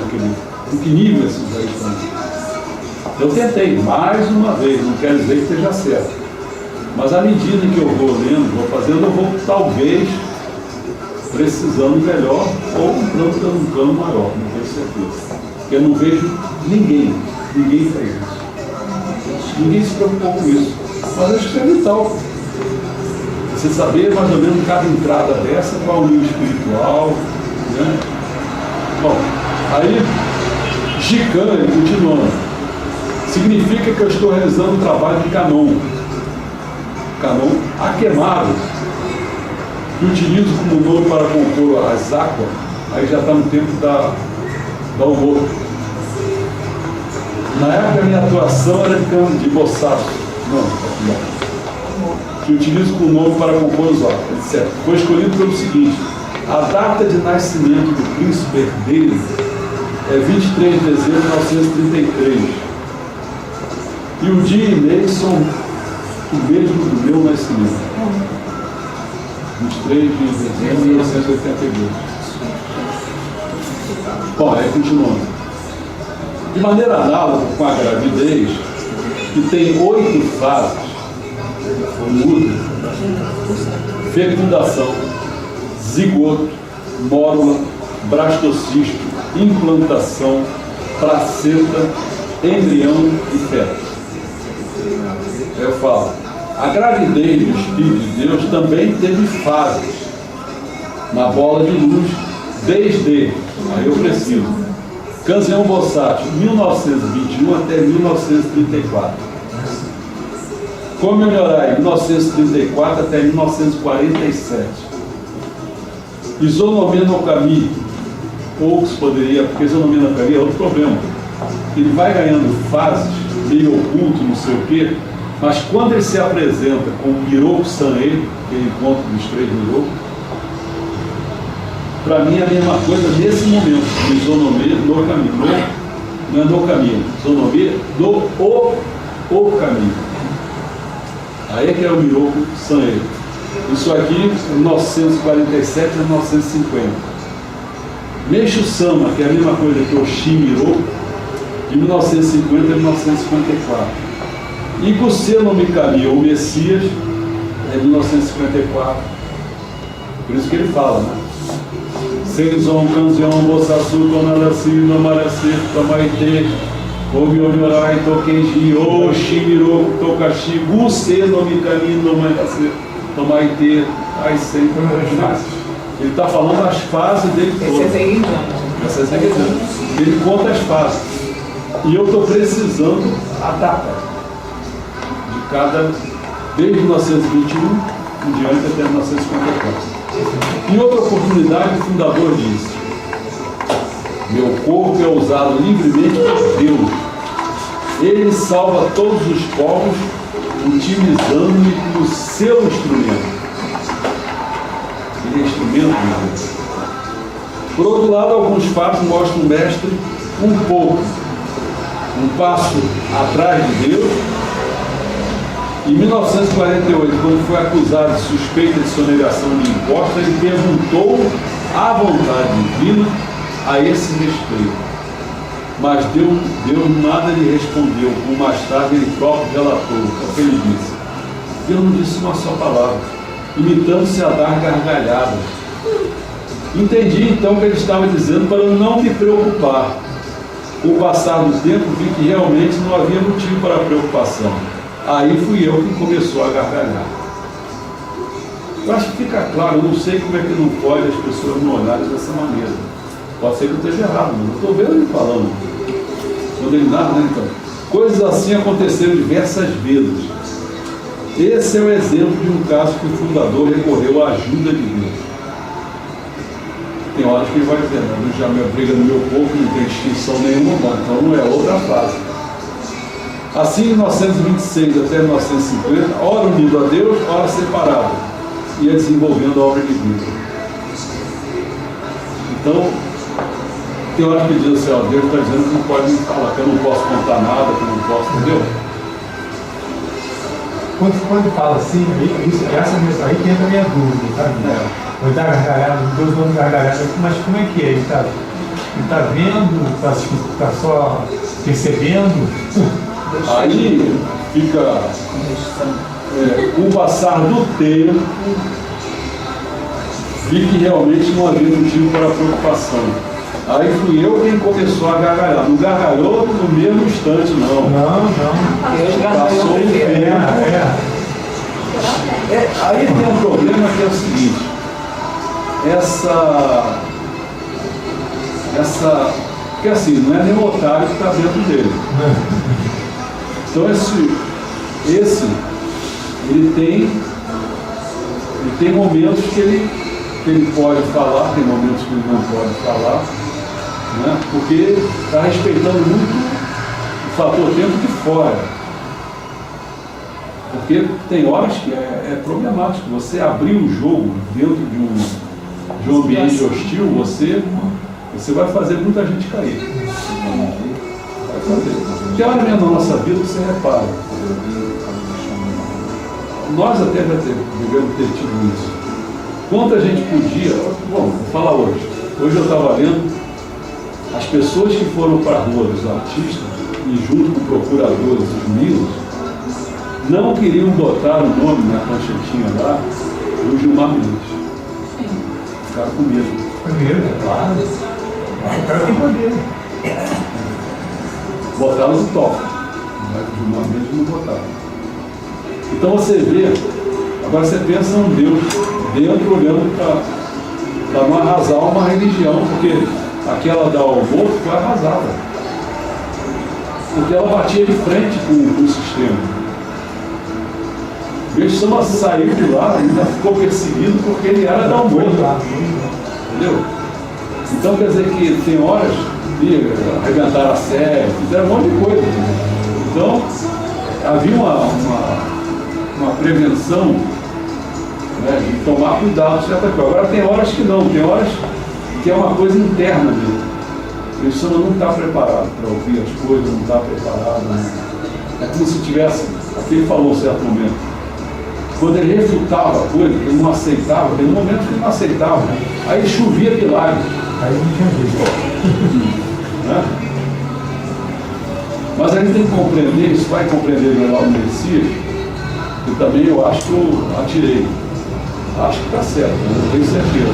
com que nível esses aí estão. Eu tentei mais uma vez, não quero dizer que esteja certo. Mas à medida que eu vou lendo, vou fazendo, eu vou talvez precisando melhor ou entrando num plano maior, não tenho certeza. Porque eu não vejo ninguém faz isso. Ninguém se preocupou com isso. Mas acho que é vital. Você saber mais ou menos cada entrada dessa, qual o nível espiritual, né? Bom, aí Shikan, ele continuando, significa que eu estou realizando um trabalho de Kanon Akemaru, que utilizo como nome para compor as aquas, aí já está no tempo da Umoto. Na época a minha atuação era de Bosatsu, que utilizo como nome para compor os aquas, etc. Foi escolhido pelo seguinte: a data de nascimento do príncipe herdeiro é 23 de dezembro de 1933. E o dia e mês são o mesmo do meu nascimento. 23 de dezembro de 1982. Bom, aí continuando. De maneira análoga com a gravidez, que tem 8 fases, muda, fecundação, zigoto, mórula, blastocisto, implantação, placenta, embrião e feto. Eu falo, a gravidez do Espírito de Deus também teve fases na bola de luz, desde, aí eu preciso, Kanzeon Bosatsu, 1921 até 1934. Komio Nyorai, 1934 até 1947. Isonomia no Kami, poucos poderiam, porque Isonomia no Kami é outro problema. Ele vai ganhando fases, meio oculto, não sei o quê, mas quando ele se apresenta com o Miroku San-e, que é o encontro dos 3 Miroku, para mim é a mesma coisa nesse momento, Isonomia no caminho, não é no caminho, Isonomia do o caminho. Aí é que é o Miroku San-e. Isso aqui, 1947 a 1950. Meishu Sama, que é a mesma coisa que o Shimiroku, de 1950 a 1954. E Gusei no Mikami, ou Messias, é de 1954. Por isso que ele fala, né? Senzon, Kanzion, Bosatsu, Konarashi, Nomarasi, Tomaite, Omyorai, Tokenji, O Shimiroku, Tokashi, Gusei no Mikami, Nomarasi, Tomaite, aí sempre ele está falando as fases dele todas. Essas aí, ele conta as fases. E eu estou precisando a data de cada, desde 1921 em diante até 1954. Em outra oportunidade, o fundador disse: meu corpo é usado livremente por Deus. Ele salva todos os povos, utilizando-me como seu instrumento. Ele é instrumento de Deus. Por outro lado, alguns fatos mostram o mestre um pouco, um passo atrás de Deus. Em 1948, quando foi acusado de suspeita de sonegação de impostos, ele perguntou à vontade divina a esse respeito. Mas Deus nada lhe respondeu, como mais tarde ele próprio relatou, o que ele disse. Deus não disse uma só palavra, limitando-se a dar gargalhadas. Entendi então o que ele estava dizendo para eu não me preocupar. Com o passar do tempo, vi que realmente não havia motivo para preocupação. Aí fui eu que começou a gargalhar. Eu acho que fica claro, eu não sei como é que não pode as pessoas me olharem dessa maneira. Pode ser que eu esteja errado, mas não estou vendo ele falando. Quando ele narra, né, então? Coisas assim aconteceram diversas vezes. Esse é o exemplo de um caso que o fundador recorreu à ajuda de Deus. Tem horas que ele vai dizer, não, já me briga no meu corpo, não tem distinção nenhuma, bom, então não é outra fase. Assim, em 1926 até 1950, ora unido a Deus, ora separado, ia desenvolvendo a obra de Deus. Então, tem horas que diz assim, ó, Deus está dizendo que não pode me falar, que eu não posso contar nada, que eu não posso, entendeu? Quando fala assim, aí que entra a minha dúvida, sabe? Ele está gargalhado, Deus não gargalhado, mas como é que é? Ele está vendo, está só percebendo? Aí fica, com o passar do tempo, vi que realmente não havia motivo para preocupação. Aí fui eu quem começou a gargalhar. Não gargalhou no mesmo instante, não. Não. Deus gargalhou Passou um primeiro. tempo. Aí tem um problema que é o seguinte, porque assim, não é nem o otário que está dentro dele. Então ele tem momentos que ele pode falar, tem momentos que ele não pode falar, né? Porque está respeitando muito o fator tempo de fora. Porque tem horas que é problemático. Você abrir o jogo dentro de um ambiente hostil, você vai fazer muita gente cair. Vai fazer. Tem hora mesmo na nossa vida que você repara. Nós até devemos ter tido isso. Quanto a gente podia... Bom, vou falar hoje. Hoje eu estava lendo as pessoas que foram para a rua, os artistas, e junto com procuradores e juízes, não queriam botar o nome na conchetinha lá do Gilmar Mendes. Ficaram com medo. Com medo, claro. O cara tem poder. Botaram no toque, mas o Gilmar Mendes não botaram. Então você vê, agora você pensa um Deus dentro olhando para não arrasar uma religião, porque aquela da aborto foi arrasada. Porque ela batia de frente com o sistema. Mesmo Sama saiu de lá, ainda ficou perseguido porque ele era da aborto. Entendeu? Então quer dizer que tem horas de arrebentar a série, fizeram um monte de coisa. Então havia uma prevenção, né, de tomar cuidado, certa coisa. Agora tem horas que não, tem horas que é uma coisa interna mesmo. A pessoa não está preparada para ouvir as coisas, não está preparada. Né? É como se tivesse, aqui ele falou um certo momento, quando ele refutava a coisa, que ele não aceitava, tem um momento que ele não aceitava, aí chovia milagre. Aí não tinha jeito. Né? Mas a gente tem que compreender, isso vai compreender melhor no Messias, que também eu acho que eu atirei. Acho que está certo, né? Não tenho certeza.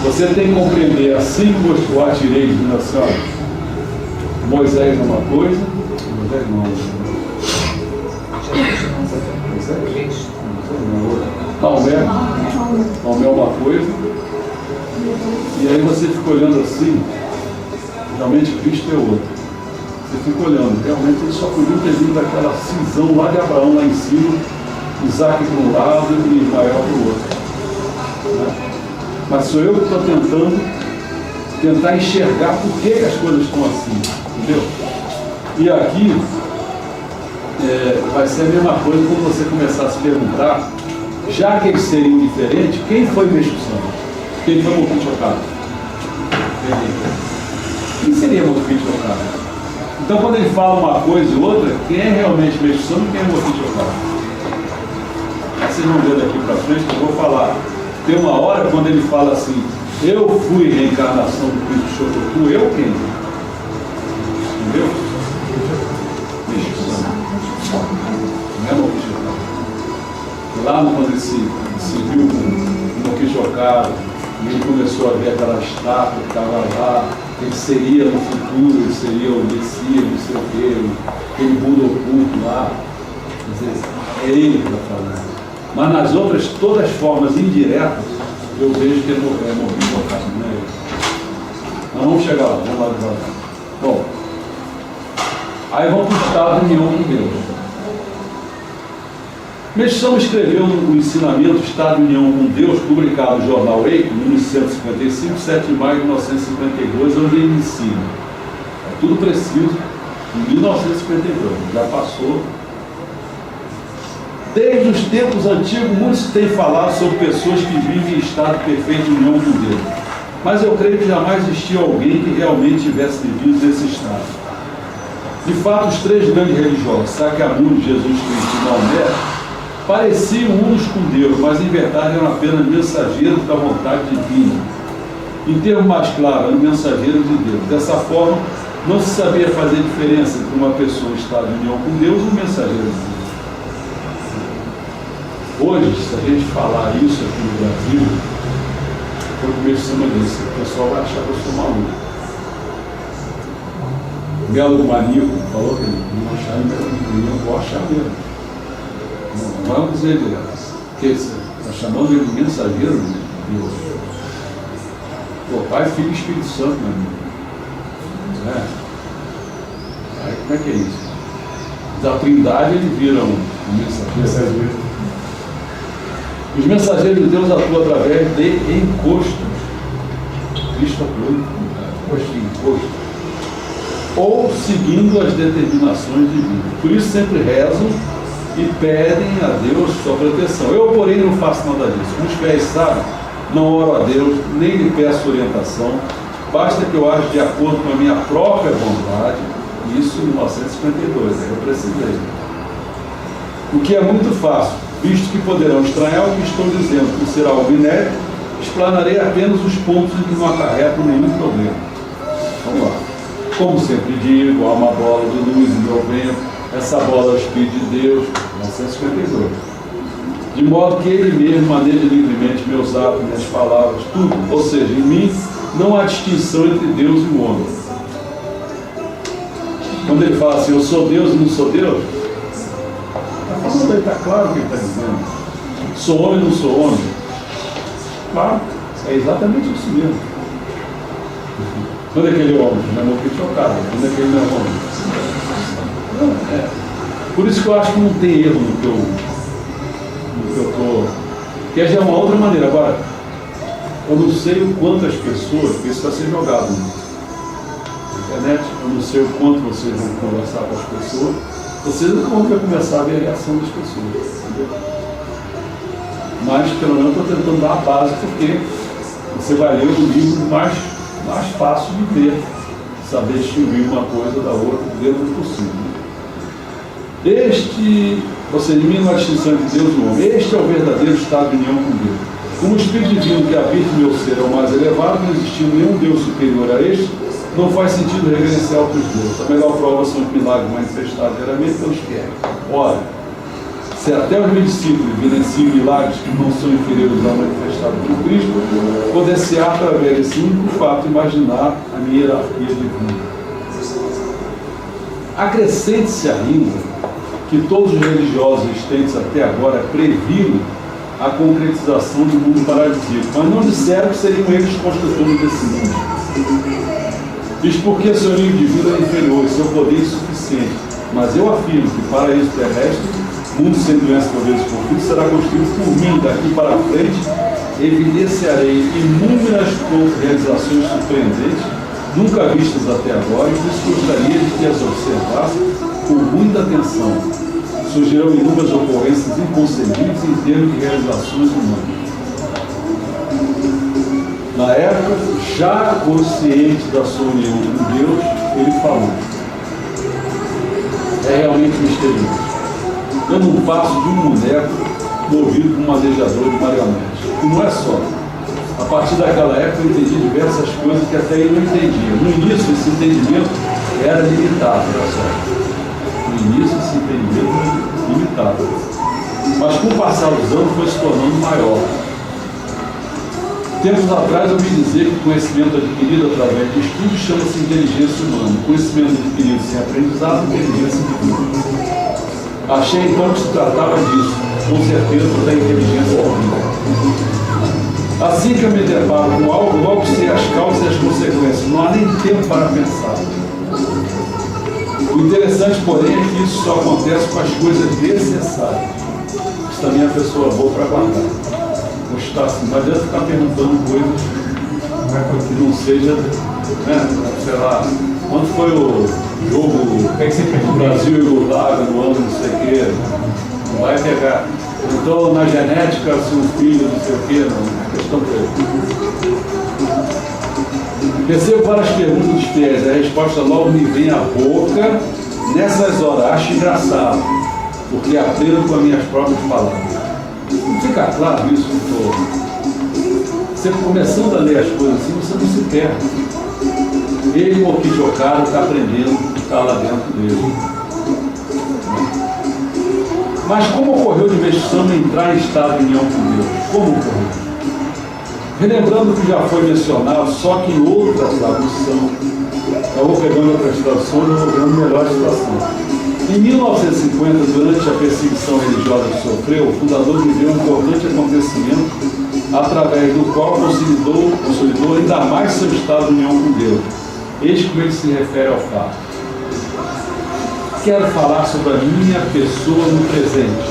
Você tem que compreender, assim que eu atirei, dizendo assim, ó, Moisés é uma coisa, Moisés não. Maomé é uma coisa, e aí você fica olhando assim, realmente Cristo é outro. Você fica olhando, realmente ele só podia ter vindo daquela cisão lá de Abraão, lá em cima, Isaac para um lado e Ismael para o outro. Né? Mas sou eu que estou tentar enxergar por que as coisas estão assim, entendeu? E aqui vai ser a mesma coisa quando você começar a se perguntar, já que eles seriam diferentes, quem foi Meixo Sama? Quem foi Moki Chocado? Quem seria Moki Chocado? Então quando ele fala uma coisa e outra, quem é realmente Meixo Sama e quem é Moki Chocado? Vocês vão ver daqui para frente que eu vou falar. Tem uma hora quando ele fala assim, eu fui reencarnação do Cristo Shotoku, eu quem? Entendeu? Meixo Sama. Não é Moki Chocado. Lá quando ele se viu com o Moki Chocado, e ele começou a ver aquela estátua que estava lá, ele seria no futuro, ele seria o Messias, não sei o quê, aquele Buda oculto lá. Quer dizer, é ele que está falando. Mas nas outras, todas as formas indiretas, eu vejo que ele é Moki Chocado, não é ele. Nós vamos chegar lá, vamos lá devagar. Bom, aí vamos para o estado de união com Deus. Meixo Sama escreveu o ensinamento Estado de União com Deus, publicado no jornal Eiko, em 1955, 7 de maio de 1952, onde ele ensina. É tudo preciso, em 1952, já passou. Desde os tempos antigos, muito se tem falado sobre pessoas que vivem em estado perfeito de união com Deus. Mas eu creio que jamais existiu alguém que realmente tivesse vivido nesse estado. De fato, os três grandes religiosos, Sakyamuni, Jesus Cristo e Maomé, pareciam uns com Deus, mas em verdade eram apenas mensageiros da vontade divina. Em termos mais claros, eram mensageiros de Deus. Dessa forma, não se sabia fazer diferença entre uma pessoa em estado de união com Deus e um mensageiro de Deus. Hoje, se a gente falar isso aqui no Brasil, foi o que o Meixo Sama disse, o pessoal vai achar que eu sou maluco. O Belo Maníaco falou que ele não achava mesmo, eu vou achar mesmo. Não vamos dizer que está chamando ele de mensageiro de Deus. Pô, Pai, Filho e Espírito Santo, meu amigo. Aí como é que é isso? Da Trindade ele vira um mensageiro. Os mensageiros de Deus atuam através de encostos. Cristo atua em encosto. Ou seguindo as determinações divinas. Por isso sempre rezam e pedem a Deus sua proteção. Eu, porém, não faço nada disso. Como os fiéis sabem, não oro a Deus, nem lhe peço orientação. Basta que eu age de acordo com a minha própria vontade. Isso em 1952, eu precisei. O que é muito fácil, visto que poderão estranhar o que estou dizendo, que será algo inédito, explanarei apenas os pontos em que não acarretam nenhum problema. Vamos lá. Como sempre digo, há uma bola de luz em meu vento. Essa bola é o Espírito de Deus, 1952. De modo que Ele mesmo maneja livremente meus atos, minhas palavras, tudo. Ou seja, em mim não há distinção entre Deus e o homem. Quando ele fala assim, eu sou Deus e não sou Deus, está falando aí, está claro o que ele está dizendo. Sou homem e não sou homem. Claro, é exatamente isso mesmo. Quando é que ele é homem? Não é Moki Chocado. Quando é que ele não é homem? Por isso que eu acho que não tem erro no que eu estou. Que já é uma outra maneira. Agora, eu não sei o quanto as pessoas, porque isso está sendo jogado na internet, eu não sei o quanto vocês vão conversar com as pessoas, vocês nunca vão começar a ver a reação das pessoas. Entendeu? Mas pelo menos eu estou tentando dar a base, porque você vai ler o livro mais fácil de ver, saber distinguir uma coisa da outra dentro do possível. Ou seja, em mim não há distinção entre Deus e o homem. Este é o verdadeiro estado de união com Deus. Como o Espírito Divino que habita em meu ser é o mais elevado, não existindo nenhum Deus superior a este, não faz sentido reverenciar outros deuses. A melhor prova são os milagres manifestados diariamente pelos fiéis. Ora, se até os meus discípulos evidenciam milagres que não são inferiores ao manifestado por Cristo, poder-se através desse único fato imaginar a minha hierarquia divina. Acrescente-se ainda que todos os religiosos existentes até agora previram a concretização do mundo paradisíaco, mas não disseram que seriam eles os construtores desse mundo. Diz porque seu nível de vida é inferior, seu poder é insuficiente. Mas eu afirmo que paraíso terrestre, mundo sem doença, poderes e conflitos, será construído por mim. Daqui para frente, evidenciarei inúmeras realizações surpreendentes, nunca vistas até agora, e por isso gostaria de que as observasse com muita atenção. Surgirão inúmeras ocorrências inconcebíveis em termos de realizações humanas. Na época, já consciente da sua união com Deus, ele falou: é realmente misterioso. Eu não passo de um boneco movido por um manejador de marionetes. E não é só. A partir daquela época eu entendi diversas coisas que até ele não entendia. No início esse entendimento era limitado, olha só. No início esse entendimento era limitado. Mas com o passar dos anos foi se tornando maior. Tempos atrás eu ouvi dizer que o conhecimento adquirido através de estudos chama-se inteligência humana. O conhecimento adquirido sem aprendizado, inteligência divina. Achei então que se tratava disso, com certeza da inteligência divina. Assim que eu me deparo com algo, logo sei as causas e as consequências. Não há nem tempo para pensar. O interessante, porém, é que isso só acontece com as coisas necessárias. Isso também é a pessoa boa para guardar. Está assim, não adianta ficar perguntando coisas que não seja, né, sei lá, quando foi o jogo do Brasil e Yugoslávia no ano não sei o quê, não vai pegar. Então na genética, se um filho não sei o quê, não é questão dele. Percebo várias perguntas dos fiéis, a resposta logo me vem à boca nessas horas, acho engraçado, porque aprendo com as minhas próprias palavras. Não fica claro isso em todo. Você começando a ler as coisas assim, você não se perde. Ele, o que chocado, está aprendendo o que está lá dentro dele. Mas como ocorreu de vez em entrar em estado de união com Deus? Como ocorreu? Relembrando o que já foi mencionado, só que em outra tradução, eu vou pegando outras traduções e vou vendo melhor a situação. Em 1950, durante a perseguição religiosa que sofreu, o fundador viveu um importante acontecimento através do qual consolidou ainda mais seu estado de união com Deus. Eis como ele se refere ao fato. Quero falar sobre a minha pessoa no presente.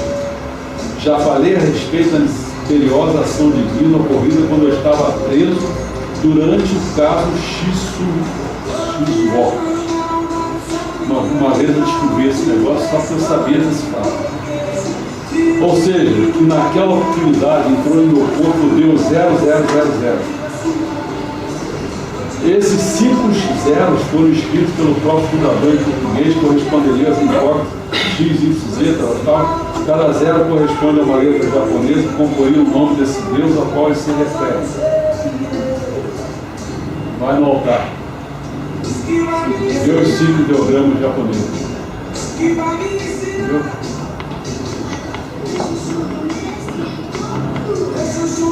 Já falei a respeito da misteriosa ação divina ocorrida quando eu estava preso durante o caso Shizuoka. Uma vez eu descobri esse negócio só para eu saber desse fato. Ou seja, que naquela oportunidade entrou em meu corpo Deus 0000. Esses 5 zeros foram escritos pelo próprio fundador em português, corresponderiam às incógnitas X, Y, Z, tal. Cada zero corresponde a uma letra japonesa que comporia o nome desse Deus ao qual ele se refere. Vai no altar. Deus 5 ideogramas japoneses. Entendeu?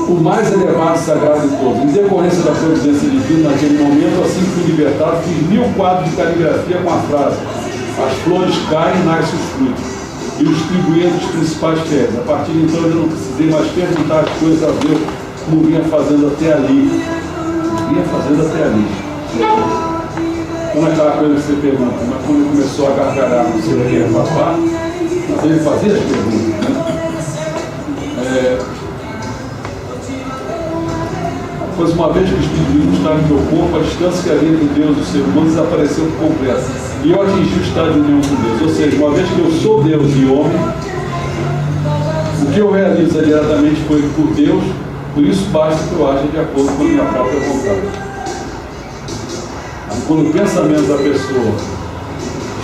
O mais elevado e sagrado de todos. Em decorrência da providência divina, naquele momento, assim que fui libertado, fiz 1000 quadros de caligrafia com a frase: as flores caem, nascem os frutos. E os distribuí entre os principais fiéis. A partir de então, eu não precisei mais perguntar as coisas a Deus, como vinha fazendo até ali. Não é aquela coisa que você pergunta, mas quando ele começou a gargalhar, não sei o que é papá, mas ele fazia as perguntas, né? Pois uma vez que o Espírito Divino estava em meu corpo, a distância que havia entre Deus e o ser humano desapareceu por completo. E eu atingi o estado de união com Deus. Ou seja, uma vez que eu sou Deus e homem, o que eu realizo diretamente foi por Deus, por isso basta que eu aja de acordo com a minha própria vontade. Quando o pensamento da pessoa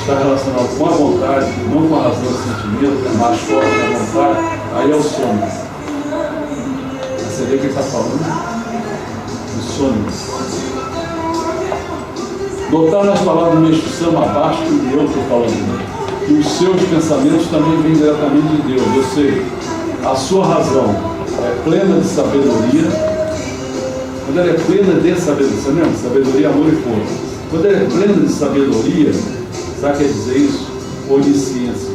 está relacionado com a vontade, não com a razão do sentimento, que é mais forte que a vontade, aí é o sono. Você vê o que ele está falando? O sono. Notar nas palavras do Meixo Sama abaixo que eu estou falando. E os seus pensamentos também vêm diretamente de Deus. Ou seja, a sua razão é plena de sabedoria. Quando ela é plena de sabedoria, você lembra? Sabedoria, amor e força. Quando ela é plena de sabedoria, sabe o que quer dizer isso? Onisciência.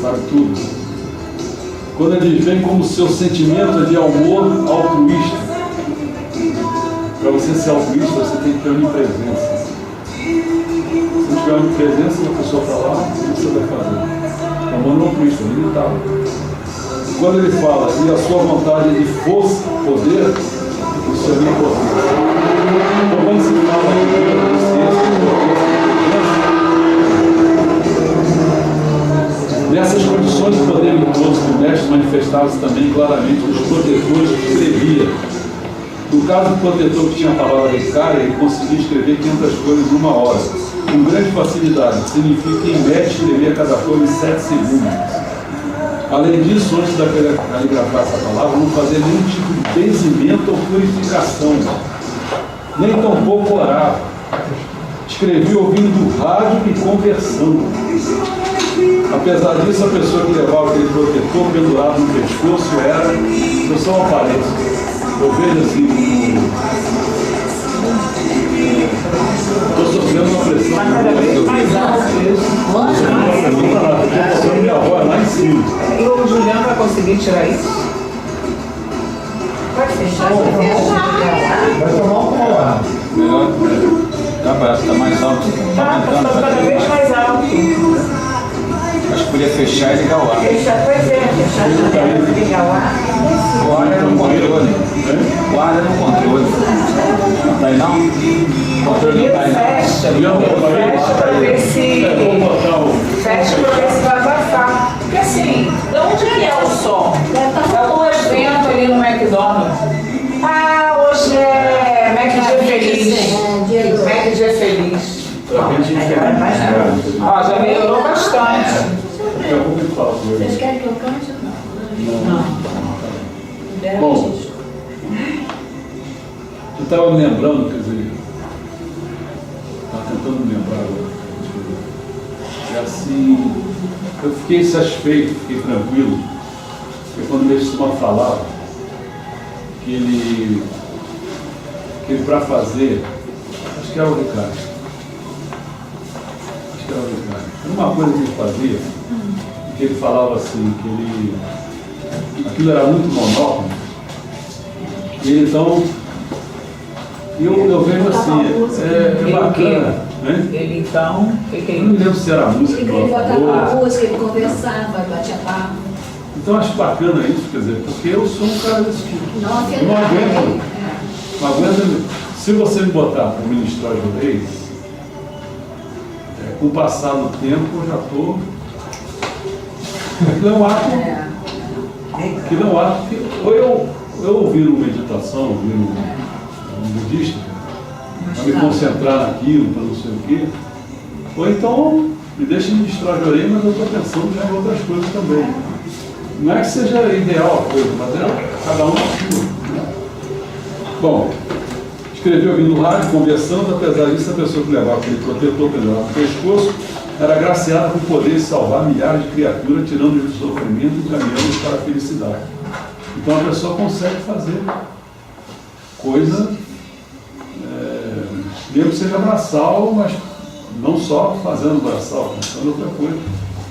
Sabe tudo. Quando ele vem como seu sentimento de amor altruísta. Para você ser altruísta, você tem que ter onipresença. Se não tiver onipresença, a pessoa está lá, o que você vai fazer? Amor não altruísta, limitado. Quando ele fala, e a sua vontade de força, poder, isso é onipotência. Então, quando se fala de onisciência, nessas condições de poder imposto que o mestre manifestava-se também claramente nos protetores que escrevia. No caso do protetor que tinha a palavra Recária, ele conseguia escrever 500 folhas em 1 hora, com grande facilidade. Significa que em média escrevia cada folha em 7 segundos. Além disso, antes da caligrafar essa palavra, não fazia nenhum tipo de benzimento ou purificação, nem tampouco orava. Escrevia ouvindo do rádio e conversando. Apesar disso, a pessoa que levava aquele protetor pendurado no pescoço era, eu só apareço. Eu vejo assim, estou sofrendo uma pressão. Estou minha voz lá em cima. E o Juliano vai conseguir tirar isso? Pode fechar. Vai tomar um colar. Melhor. Está mais alto. Tá cada vez mais alto. Acho que podia fechar e ligar o ar. Fechar, pois é, fechar a janela, ligar o ar. O ar é no controle. O ar é no controle. Não tá aí não? O controle não tá aí não. Fecha para ver se. Fecha para ver se vai abafar. Porque assim, de onde que é o som? É o evento ali no McDonald's. Ah, hoje é McD Feliz. McD Feliz. Ó, já melhorou bastante. Daqui a pouco ele fala com ele. Vocês querem que eu cante ou não? Não. Bom, eu estava me lembrando, quer dizer, estava tentando me lembrar agora. É assim, eu fiquei satisfeito, fiquei tranquilo, porque quando o Meixo Sama falava que ele para fazer, acho que era o Ricardo. Era uma coisa que ele fazia, que ele falava assim, que ele, aquilo era muito monótono, e ele, então, eu vejo assim, é bacana, né? Ele então, Eu não me lembro se era a música Ele que botava música, ele conversava, batia papo. Então acho bacana isso, quer dizer, porque eu sou um cara desse tipo. Não, Eu não aguento. Não aguento. Se você me botar para ministrar de leis, com o passar do tempo eu já estou. Aquilo é um ato. Aquilo é um ato que. Ou eu ouvir uma meditação, ouvir um budista, para me concentrar naquilo, para não sei o quê. Ou então me deixa ministrar de orelha, mas eu estou pensando já em outras coisas também. Não é que seja ideal a coisa, mas é cada um na sua. Né? Bom, escreveu ouvindo rádio, conversando, apesar disso, a pessoa que levava aquele protetor pendurado no pescoço era agraciada com o poder de salvar milhares de criaturas, tirando-os do sofrimento e encaminhando-os para a felicidade. Então a pessoa consegue fazer coisa, mesmo que seja braçal, mas não só fazendo braçal, fazendo outra coisa.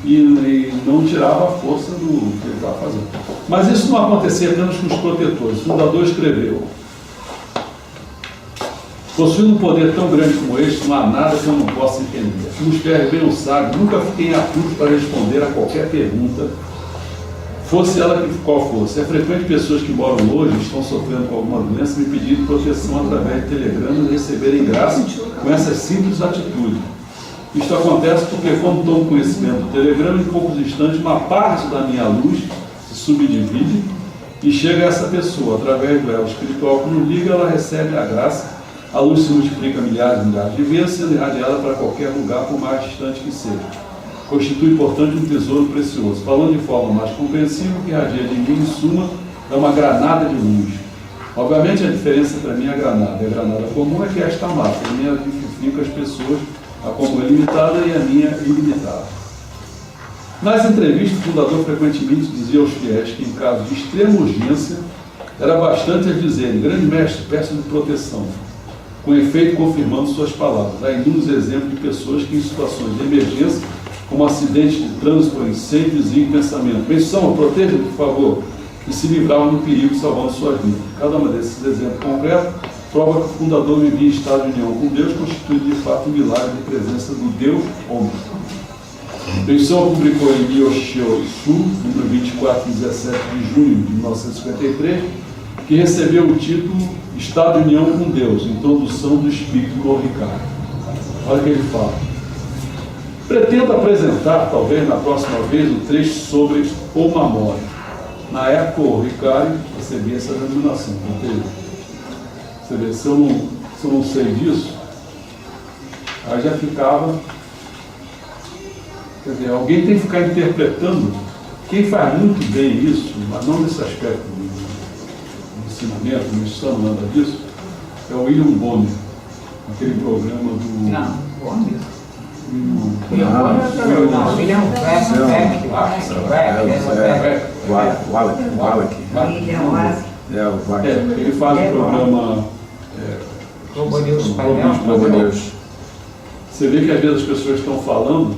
E não tirava a força do que ele estava fazendo. Mas isso não acontecia apenas com os protetores. O fundador escreveu: possuindo um poder tão grande como este, não há nada que eu não possa entender. Como escreve bem o sábio, nunca fiquei em apuros para responder a qualquer pergunta, fosse ela qual fosse. É frequente pessoas que moram longe e estão sofrendo com alguma doença me pedirem proteção através de telegramas e receberem graça com essas simples atitudes. Isto acontece porque, quando tomo conhecimento do telegrama, em poucos instantes, uma parte da minha luz se subdivide e chega a essa pessoa. Através do elo espiritual que nos liga, ela recebe a graça A luz se multiplica milhares e milhares de vezes, sendo irradiada para qualquer lugar, por mais distante que seja. Constitui, portanto, um tesouro precioso. Falando de forma mais compreensível, o que irradia de mim, em suma, é uma granada de luz. Obviamente, a diferença para mim é a granada. A granada comum é que esta mata. A minha vivifica as pessoas, a comum é limitada e a minha é ilimitada. Nas entrevistas, o fundador frequentemente dizia aos fiéis que, em caso de extrema urgência, era bastante a dizer: grande mestre, peço-lhe proteção, com efeito confirmando suas palavras. Há inúmeros exemplos de pessoas que, em situações de emergência, como acidentes de trânsito, incêndio, diziam em pensamento: pensão, proteja, por favor, e se livravam do perigo, salvando suas vidas. Cada um desses exemplos concretos prova que o fundador vivia em estado de união com Deus, constituindo de fato um milagre de presença do Deus homem. Pensão publicou em Myoshio Su, número 24, 17 de junho de 1953, que recebeu o título Estado de União com Deus, introdução do Espírito no Ricardo. Olha o que ele fala. Pretendo apresentar, talvez na próxima vez, um trecho sobre o Mamori. Na época, o Ricardo recebia essa denominação. Você vê, se eu não sei disso, aí já ficava. Quer dizer, alguém tem que ficar interpretando. Quem faz muito bem isso, mas não nesse aspecto do ensinamento, não está nada disso, é o William Bonner, aquele programa do. Não, Bonner. Ele faz o programa Globo News. Você vê que às vezes as pessoas estão falando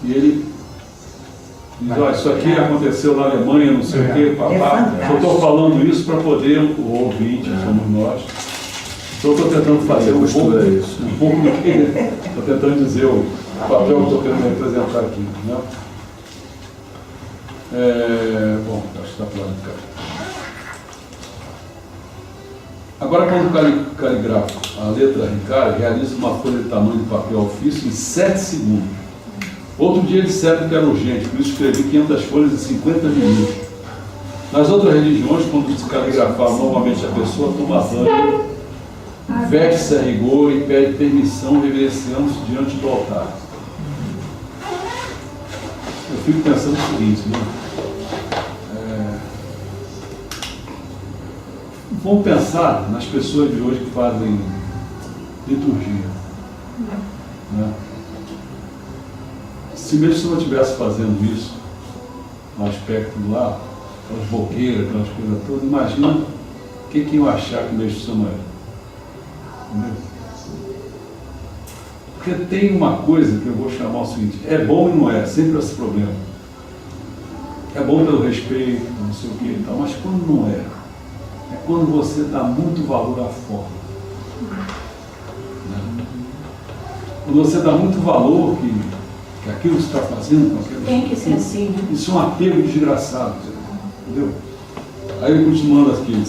e ele diz: ó, isso aqui aconteceu na Alemanha, não sei o quê, papá. Eu estou falando isso para poder o ouvinte, somos nós. Então eu estou tentando fazer um pouco do que estou tentando dizer o papel que estou querendo representar aqui. Né? Bom, acho que está falando de cá. Agora, quando caligrafo a letra Ricardo, realiza uma folha de tamanho de papel ofício em 7 segundos. Outro dia disseram que era urgente, por isso escrevi 500 folhas em 50 minutos. Nas outras religiões, quando se caligrafar normalmente a pessoa toma banho, veste-se a rigor e pede permissão, reverenciando-se diante do altar. Eu fico pensando o seguinte, né? Vamos pensar nas pessoas de hoje que fazem liturgia. Né? Se mesmo se não estivesse fazendo isso, no aspecto lá, aquelas boqueiras, aquelas coisas todas, imagina o que iam achar que o mestre Samuel era. Entendeu? Porque tem uma coisa que eu vou chamar o seguinte: é bom e não é, sempre esse problema. É bom pelo respeito, não sei o que e tal, mas quando não é quando você dá muito valor à forma. Né? Quando você dá muito valor que aquilo que você está fazendo, tem que ser assim, né? Isso é um apego desgraçado, entendeu? Aí ele continuando aqui,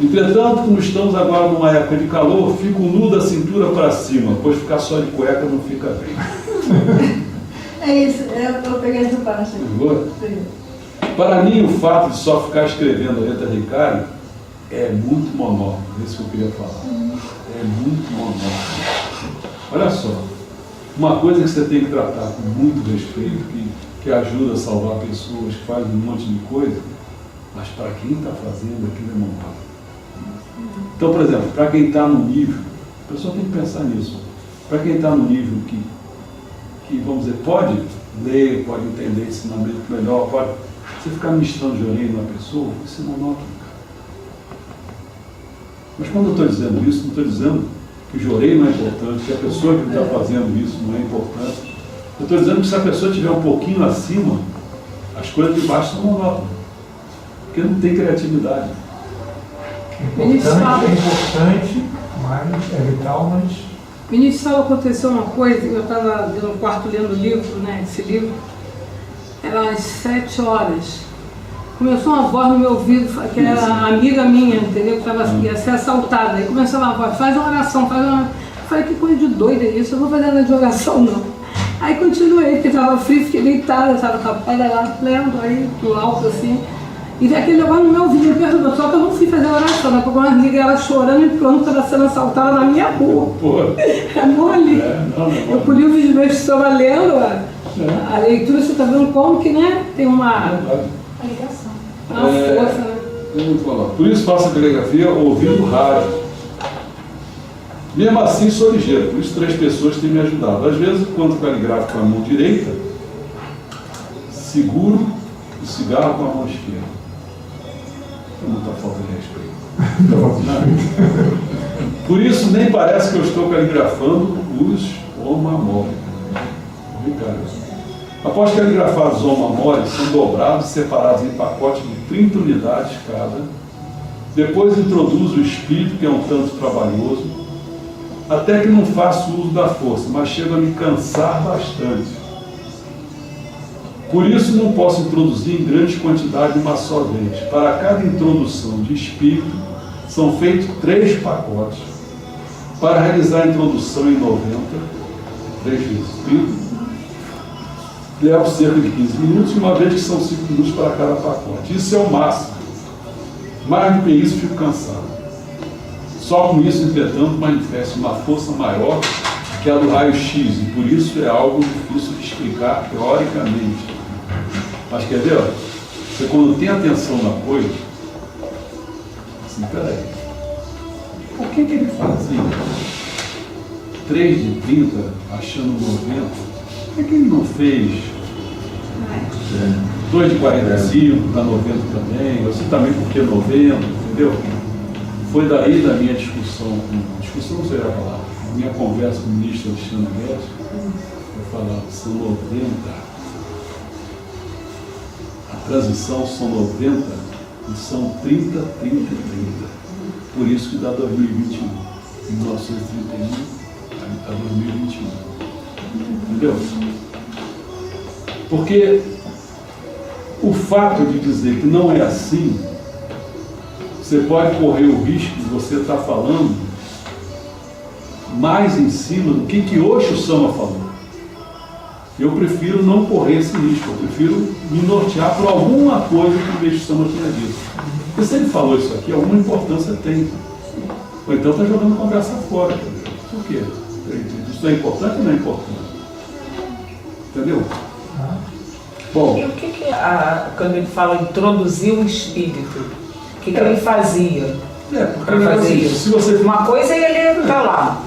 entretanto, como estamos agora numa época de calor, fico nu da cintura para cima, pois ficar só de cueca não fica bem. É isso, eu peguei essa parte. Para mim, o fato de só ficar escrevendo a letra Ricardo é muito monótono, é isso que eu queria falar. É muito monótono. Olha só, uma coisa que você tem que tratar com muito respeito, que ajuda a salvar pessoas, que faz um monte de coisa, mas para quem está fazendo aquilo é monótono. Então, por exemplo, para quem está no nível, a pessoa tem que pensar nisso, para quem está no nível que, vamos dizer, pode ler, pode entender ensinamento melhor, pode. Você ficar ministrando de orelha numa pessoa, isso é monótono, cara. Mas quando eu estou dizendo isso, não estou dizendo que o joreio não é importante, que a pessoa que está fazendo isso não é importante. Eu estou dizendo que se a pessoa estiver um pouquinho acima, as coisas de baixo são monótonas. Porque não tem criatividade. É importante, mas é vital, mas... Ministro, só aconteceu uma coisa, eu estava no quarto lendo o livro, né, esse livro, era às 7 horas. Começou uma voz no meu ouvido, que era amiga minha, entendeu? Que ia ser assaltada. Aí começou uma voz: faz uma oração, faz uma... Eu falei: que coisa de doida isso, eu não vou fazer nada de oração, não. Aí continuei, porque estava frio, fiquei deitada, estava com a pedra lá, lendo, aí no alto assim. E veio aquele negócio no meu ouvido, me perdoou. Só que eu não fui fazer oração, né? Porque uma liga ela chorando e pronto, estava sendo assaltada na minha rua. Pô, É mole. não, Eu colhi os meus que estava lendo, a leitura, você está vendo como que, né? Tem uma ligação. força, né? eu vou falar. Por isso faço a caligrafia ouvindo rádio. Mesmo assim sou ligeiro, por isso 3 pessoas têm me ajudado. Às vezes, quando caligrafo com a mão direita, seguro o cigarro com a mão esquerda. Não está falta de respeito. Por isso nem parece que eu estou caligrafando os Omamori. Após caligrafar os Omamori, são dobrados e separados em pacotes de 30 unidades cada. Depois introduzo o espírito, que é um tanto trabalhoso, até que não faço uso da força, mas chego a me cansar bastante. Por isso não posso introduzir em grande quantidade uma só vez. Para cada introdução de espírito, são feitos 3 pacotes. Para realizar a introdução em 90, 3 vezes 30, levo cerca de 15 minutos, uma vez que são 5 minutos para cada pacote. Isso é o máximo. Mais do que isso, fico cansado. Só com isso, entretanto, manifesta uma força maior que a do raio-x, e por isso é algo difícil de explicar teoricamente. Mas quer ver? Você quando tem atenção na coisa, assim, peraí, por que ele fazia 3 de 30 achando 90? Por que ele não fez 2 de 45 para 90 também? Ou se também porque 90, entendeu? Foi daí da minha discussão não seria a palavra, minha conversa com o ministro Alexandre Guedes, eu falava, são 90. A transição são 90 e são 30, 30 e 30. Por isso que dá 2021. 1931 a 2021. Entendeu? Porque o fato de dizer que não é assim, você pode correr o risco de você estar falando mais em cima do que Osho Sama falou. Eu prefiro não correr esse risco, eu prefiro me nortear por alguma coisa que o Osho Sama tinha dito. Porque se ele falou isso aqui, alguma importância tem. Ou então está jogando conversa fora. Por quê? Isso é importante ou não é importante? Entendeu? Bom. E o que quando ele fala introduzir o espírito, o que ele fazia? Para fazer isso. Se você... Uma coisa é ele estar lá,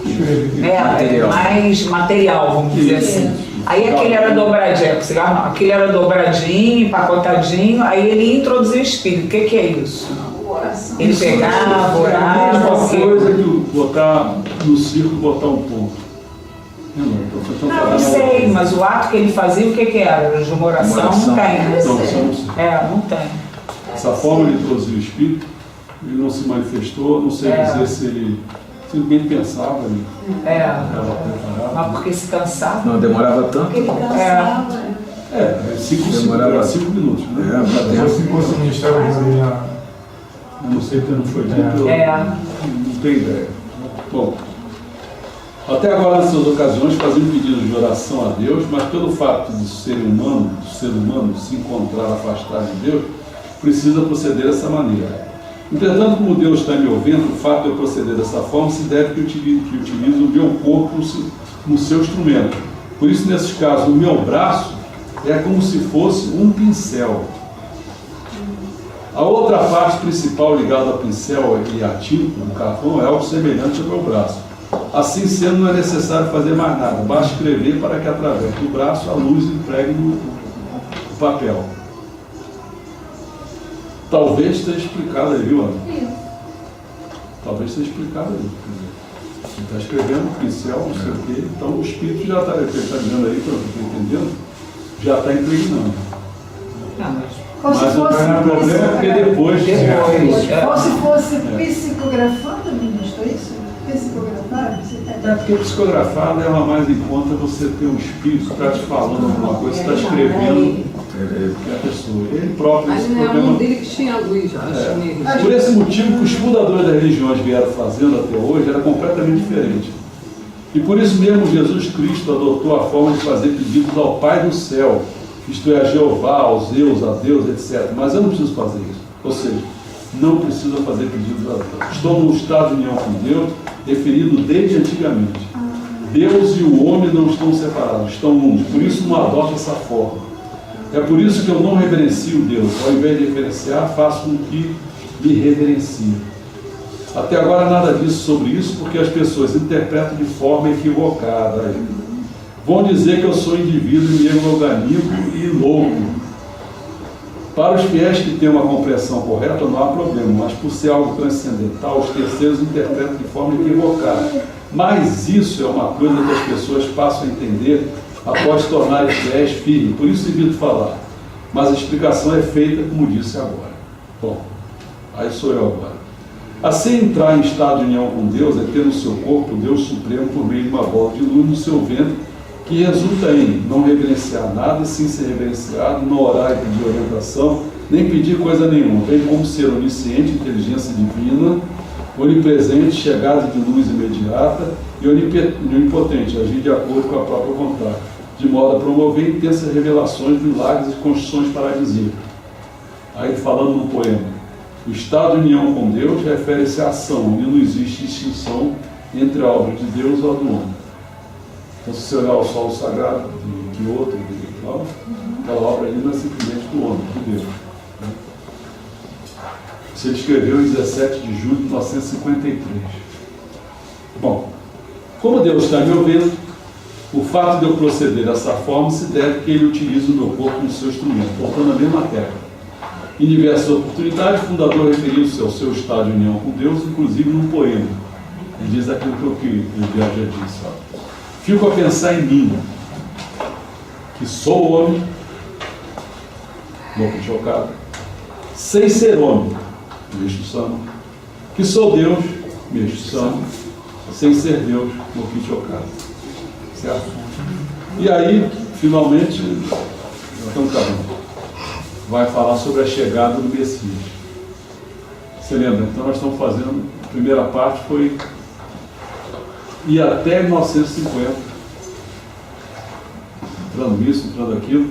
mais material, vamos dizer assim. Aí aquele era dobradinho, aquele era dobradinho, empacotadinho, aí ele introduziu o espírito. O que é isso? Ele pegava, orava. É a mesma coisa que botar no círculo, botar um ponto. Não, eu sei, mas o ato que ele fazia, o que era? De uma oração? Não tem, né? Não, você não sei. Não tem. Essa forma de introduzir o espírito, ele não se manifestou, não sei dizer se ele simplesmente pensava. Mas porque se cansava. Não demorava tanto. Ele cansava. 5 minutos. Né? Se fosse o Ministério Eu não sei porque não foi dito. Não tenho ideia. Bom, até agora nessas ocasiões fazia um pedido de oração a Deus, mas pelo fato de ser humano se encontrar afastado de Deus, precisa proceder dessa maneira. Entretanto, como Deus está me ouvindo, o fato de eu proceder dessa forma se deve que utilize o meu corpo no seu instrumento. Por isso, nesses casos, o meu braço é como se fosse um pincel. A outra parte principal ligada ao pincel e à tinta, no carvão, é algo semelhante ao meu braço. Assim sendo, não é necessário fazer mais nada, basta escrever para que através do braço a luz empregue no papel. Talvez esteja explicado aí, viu, Ana? Talvez esteja explicado aí. Você está escrevendo o pincel, não sei o quê, então o espírito já está dizendo aí, pelo que eu estou entendendo, já está impregnando. Mas o problema é porque depois. Ou se fosse psicografando, ministro, é isso? Psicografar? É porque psicografar leva mais em conta você ter um espírito que está te falando alguma coisa, você está escrevendo que a pessoa. Ele próprio. Aí não é a mão dele que tinha luz, acho nele. Por esse motivo que os fundadores das religiões vieram fazendo até hoje era completamente diferente. E por isso mesmo Jesus Cristo adotou a forma de fazer pedidos ao Pai do céu, isto é, a Jeová, aos Zeus, a Deus, etc. Mas eu não preciso fazer isso. Ou seja, não precisa fazer pedido de oração. Estou num estado de união com Deus, referido desde antigamente. Deus e o homem não estão separados, estão uns. Por isso não adoto essa forma. É por isso que eu não reverencio Deus. Ao invés de reverenciar, faço com que me reverencie. Até agora nada disso sobre isso, porque as pessoas interpretam de forma equivocada. Vão dizer que eu sou indivíduo megalomaníaco e louco. Para os fiéis que têm uma compreensão correta, não há problema, mas por ser algo transcendental, os terceiros interpretam de forma equivocada. Mas isso é uma coisa que as pessoas passam a entender após tornarem fiéis firmes. Por isso evito falar. Mas a explicação é feita como disse agora. Bom, aí sou eu agora. Assim, entrar em estado de união com Deus é ter no seu corpo o Deus Supremo por meio de uma bola de luz no seu ventre, que resulta em não reverenciar nada, sim ser reverenciado, não orar e pedir orientação, nem pedir coisa nenhuma, bem como ser onisciente, inteligência divina, onipresente, chegada de luz imediata e onipotente, agir de acordo com a própria vontade, de modo a promover intensas revelações, milagres e construções paradisíacas. Aí falando no poema, o estado de união com Deus refere-se à ação, onde não existe distinção entre a obra de Deus ou a do homem. Então, se você olhar o solo sagrado de outro, aquela obra ali não é simplesmente do homem, de Deus. Você escreveu em 17 de julho de 1953. Bom, como Deus está me ouvindo, o fato de eu proceder dessa forma se deve que Ele utiliza o meu corpo como seu instrumento, voltando à mesma tecla. Em diversas oportunidades, o fundador referiu-se ao seu estado de união com Deus, inclusive num poema. Ele diz aquilo que eu já disse. Ó. Fico a pensar em mim, que sou homem, louco chocado, sem ser homem, Meixo Sama, que sou Deus, Meixo Sama, sem ser Deus, louco chocado. Certo? E aí, finalmente, então vai falar sobre a chegada do Messias. Você lembra? Então nós estamos fazendo, a primeira parte foi ir até 1950, entrando isso, entrando aquilo.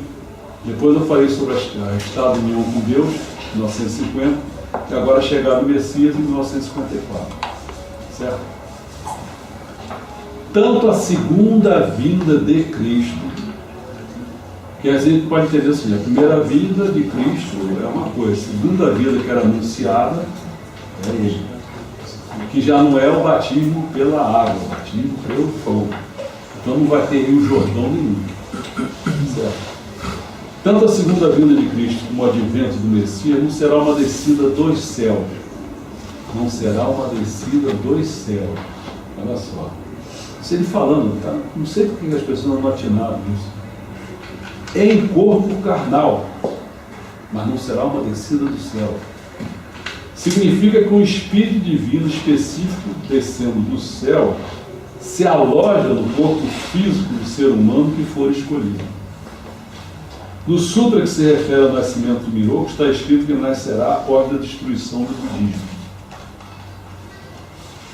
Depois eu falei sobre a estado de união com Deus, 1950, e agora a chegada do Messias em 1954. Certo? Tanto a segunda vinda de Cristo, que a gente pode entender assim, a primeira vinda de Cristo é uma coisa, a segunda vinda que era anunciada é Ele, que já não é o batismo pela água, o batismo pelo fogo. Então não vai ter Rio Jordão nenhum. Certo? Tanto a segunda vinda de Cristo como o advento do Messias não será uma descida dos céus. Não será uma descida dos céus. Olha só. Isso ele falando, tá? Não sei por que as pessoas não atinaram nisso. Em corpo carnal, mas não será uma descida do céu. Significa que um Espírito Divino específico descendo do céu se aloja no corpo físico do ser humano que for escolhido. No sutra que se refere ao nascimento do Miroku, está escrito que nascerá após a destruição do budismo.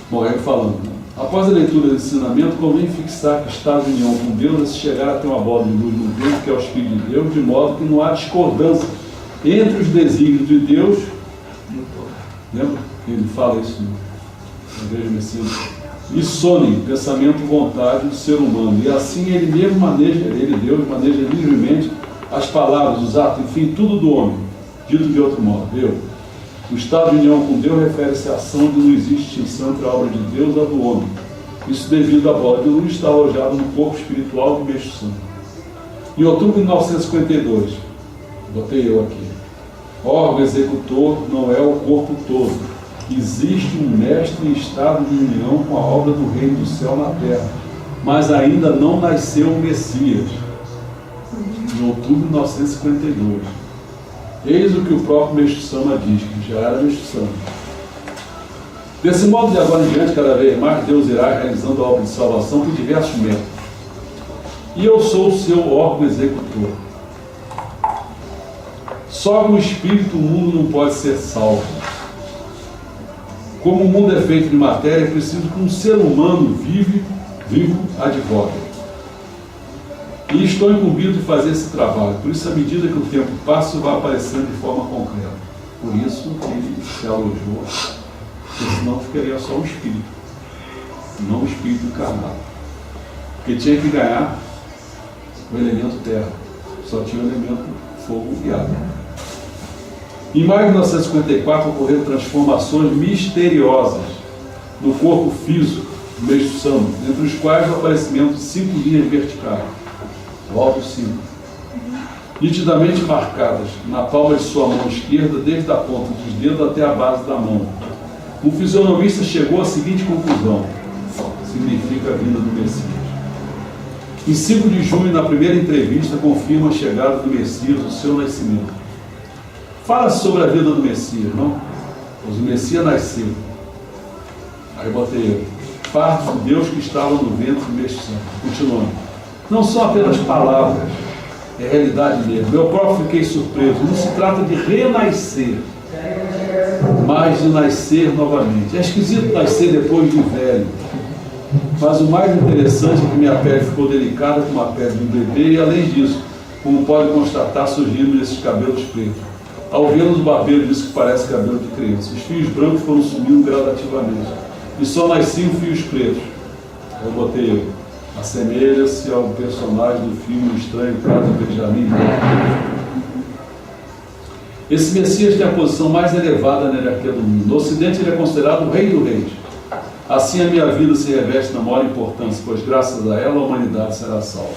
Bom, ele falando, né? Após a leitura desse ensinamento, convém fixar que o estado de união com Deus é se chegar a ter uma bola de luz no dentro, que é o Espírito de Deus, de modo que não há discordância entre os desígnios de Deus. Lembra? Ele fala isso na Igreja Messiânica. E sonem, pensamento e vontade do ser humano. E assim ele mesmo maneja, ele, Deus, maneja livremente as palavras, os atos, enfim, tudo do homem. Dito de outro modo, o estado de união com Deus refere-se à ação de não existe distinção entre a obra de Deus e a do homem. Isso devido à bola de luz estar alojada no corpo espiritual do Meixo Sama. Em outubro de 1952, botei eu aqui, órgão executor não é o corpo todo. Existe um mestre em estado de união com a obra do Reino do Céu na Terra, mas ainda não nasceu o Messias. Em outubro de 1952. Eis o que o próprio Meixo Sama diz, que já era Meixo Sama. Desse modo, de agora em diante, cada vez mais, Deus irá realizando a obra de salvação por diversos métodos. E eu sou o seu órgão executor. Só com o Espírito o mundo não pode ser salvo. Como o mundo é feito de matéria, é preciso que um ser humano vivo advogue. E estou incumbido de fazer esse trabalho. Por isso, à medida que o tempo passa, vai aparecendo de forma concreta. Por isso que ele se alojou, porque senão ficaria só um espírito, não um espírito encarnado. Porque tinha que ganhar o elemento terra, só tinha o elemento fogo e água. Em maio de 1954 ocorreram transformações misteriosas no corpo físico do Meixo Sama, entre os quais o aparecimento de 5 linhas verticais, o alto 5, nitidamente marcadas na palma de sua mão esquerda, desde a ponta dos dedos até a base da mão. O fisionomista chegou à seguinte conclusão: significa a vinda do Messias. Em 5 de junho, na primeira entrevista, confirma a chegada do Messias, o seu nascimento. Fala sobre a vida do Messias, não? Pois o Messias nasceu. Aí botei parte de Deus que estava no ventre do Meixo Sama. Continuando. Não são apenas palavras, é realidade mesmo. Eu próprio fiquei surpreso. Não se trata de renascer, mas de nascer novamente. É esquisito nascer depois de velho. Mas o mais interessante é que minha pele ficou delicada como a pele de um bebê e, além disso, como pode constatar, surgiram esses cabelos pretos. Ao vê-los, o barbeiro disse que parece cabelo de criança. Os fios brancos foram sumindo gradativamente e só nasciam fios pretos. Eu botei: assemelha-se ao personagem do filme O Estranho Caso de Benjamin. Esse Messias tem a posição mais elevada na hierarquia do mundo. No Ocidente ele é considerado o Rei dos Reis. Assim a minha vida se reveste na maior importância, pois graças a ela a humanidade será salva.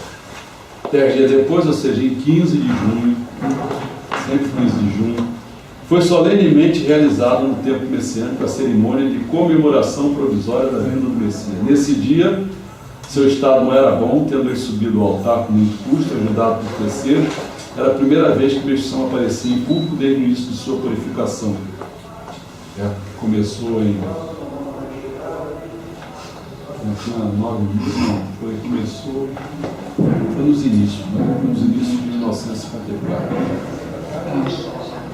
10 dias depois, ou seja, em 15 de junho, sempre 15 de junho, foi solenemente realizada no templo messiânico a cerimônia de comemoração provisória da vinda do Messias. Nesse dia, seu estado não era bom, tendo ele subido ao altar com muito custo, ajudado por terceiros. Era a primeira vez que o Meixo Sama aparecia em público desde o início de sua purificação. Começou em... não tinha 9 meses, não. Começou... foi nos inícios, né? Nos inícios de 1954.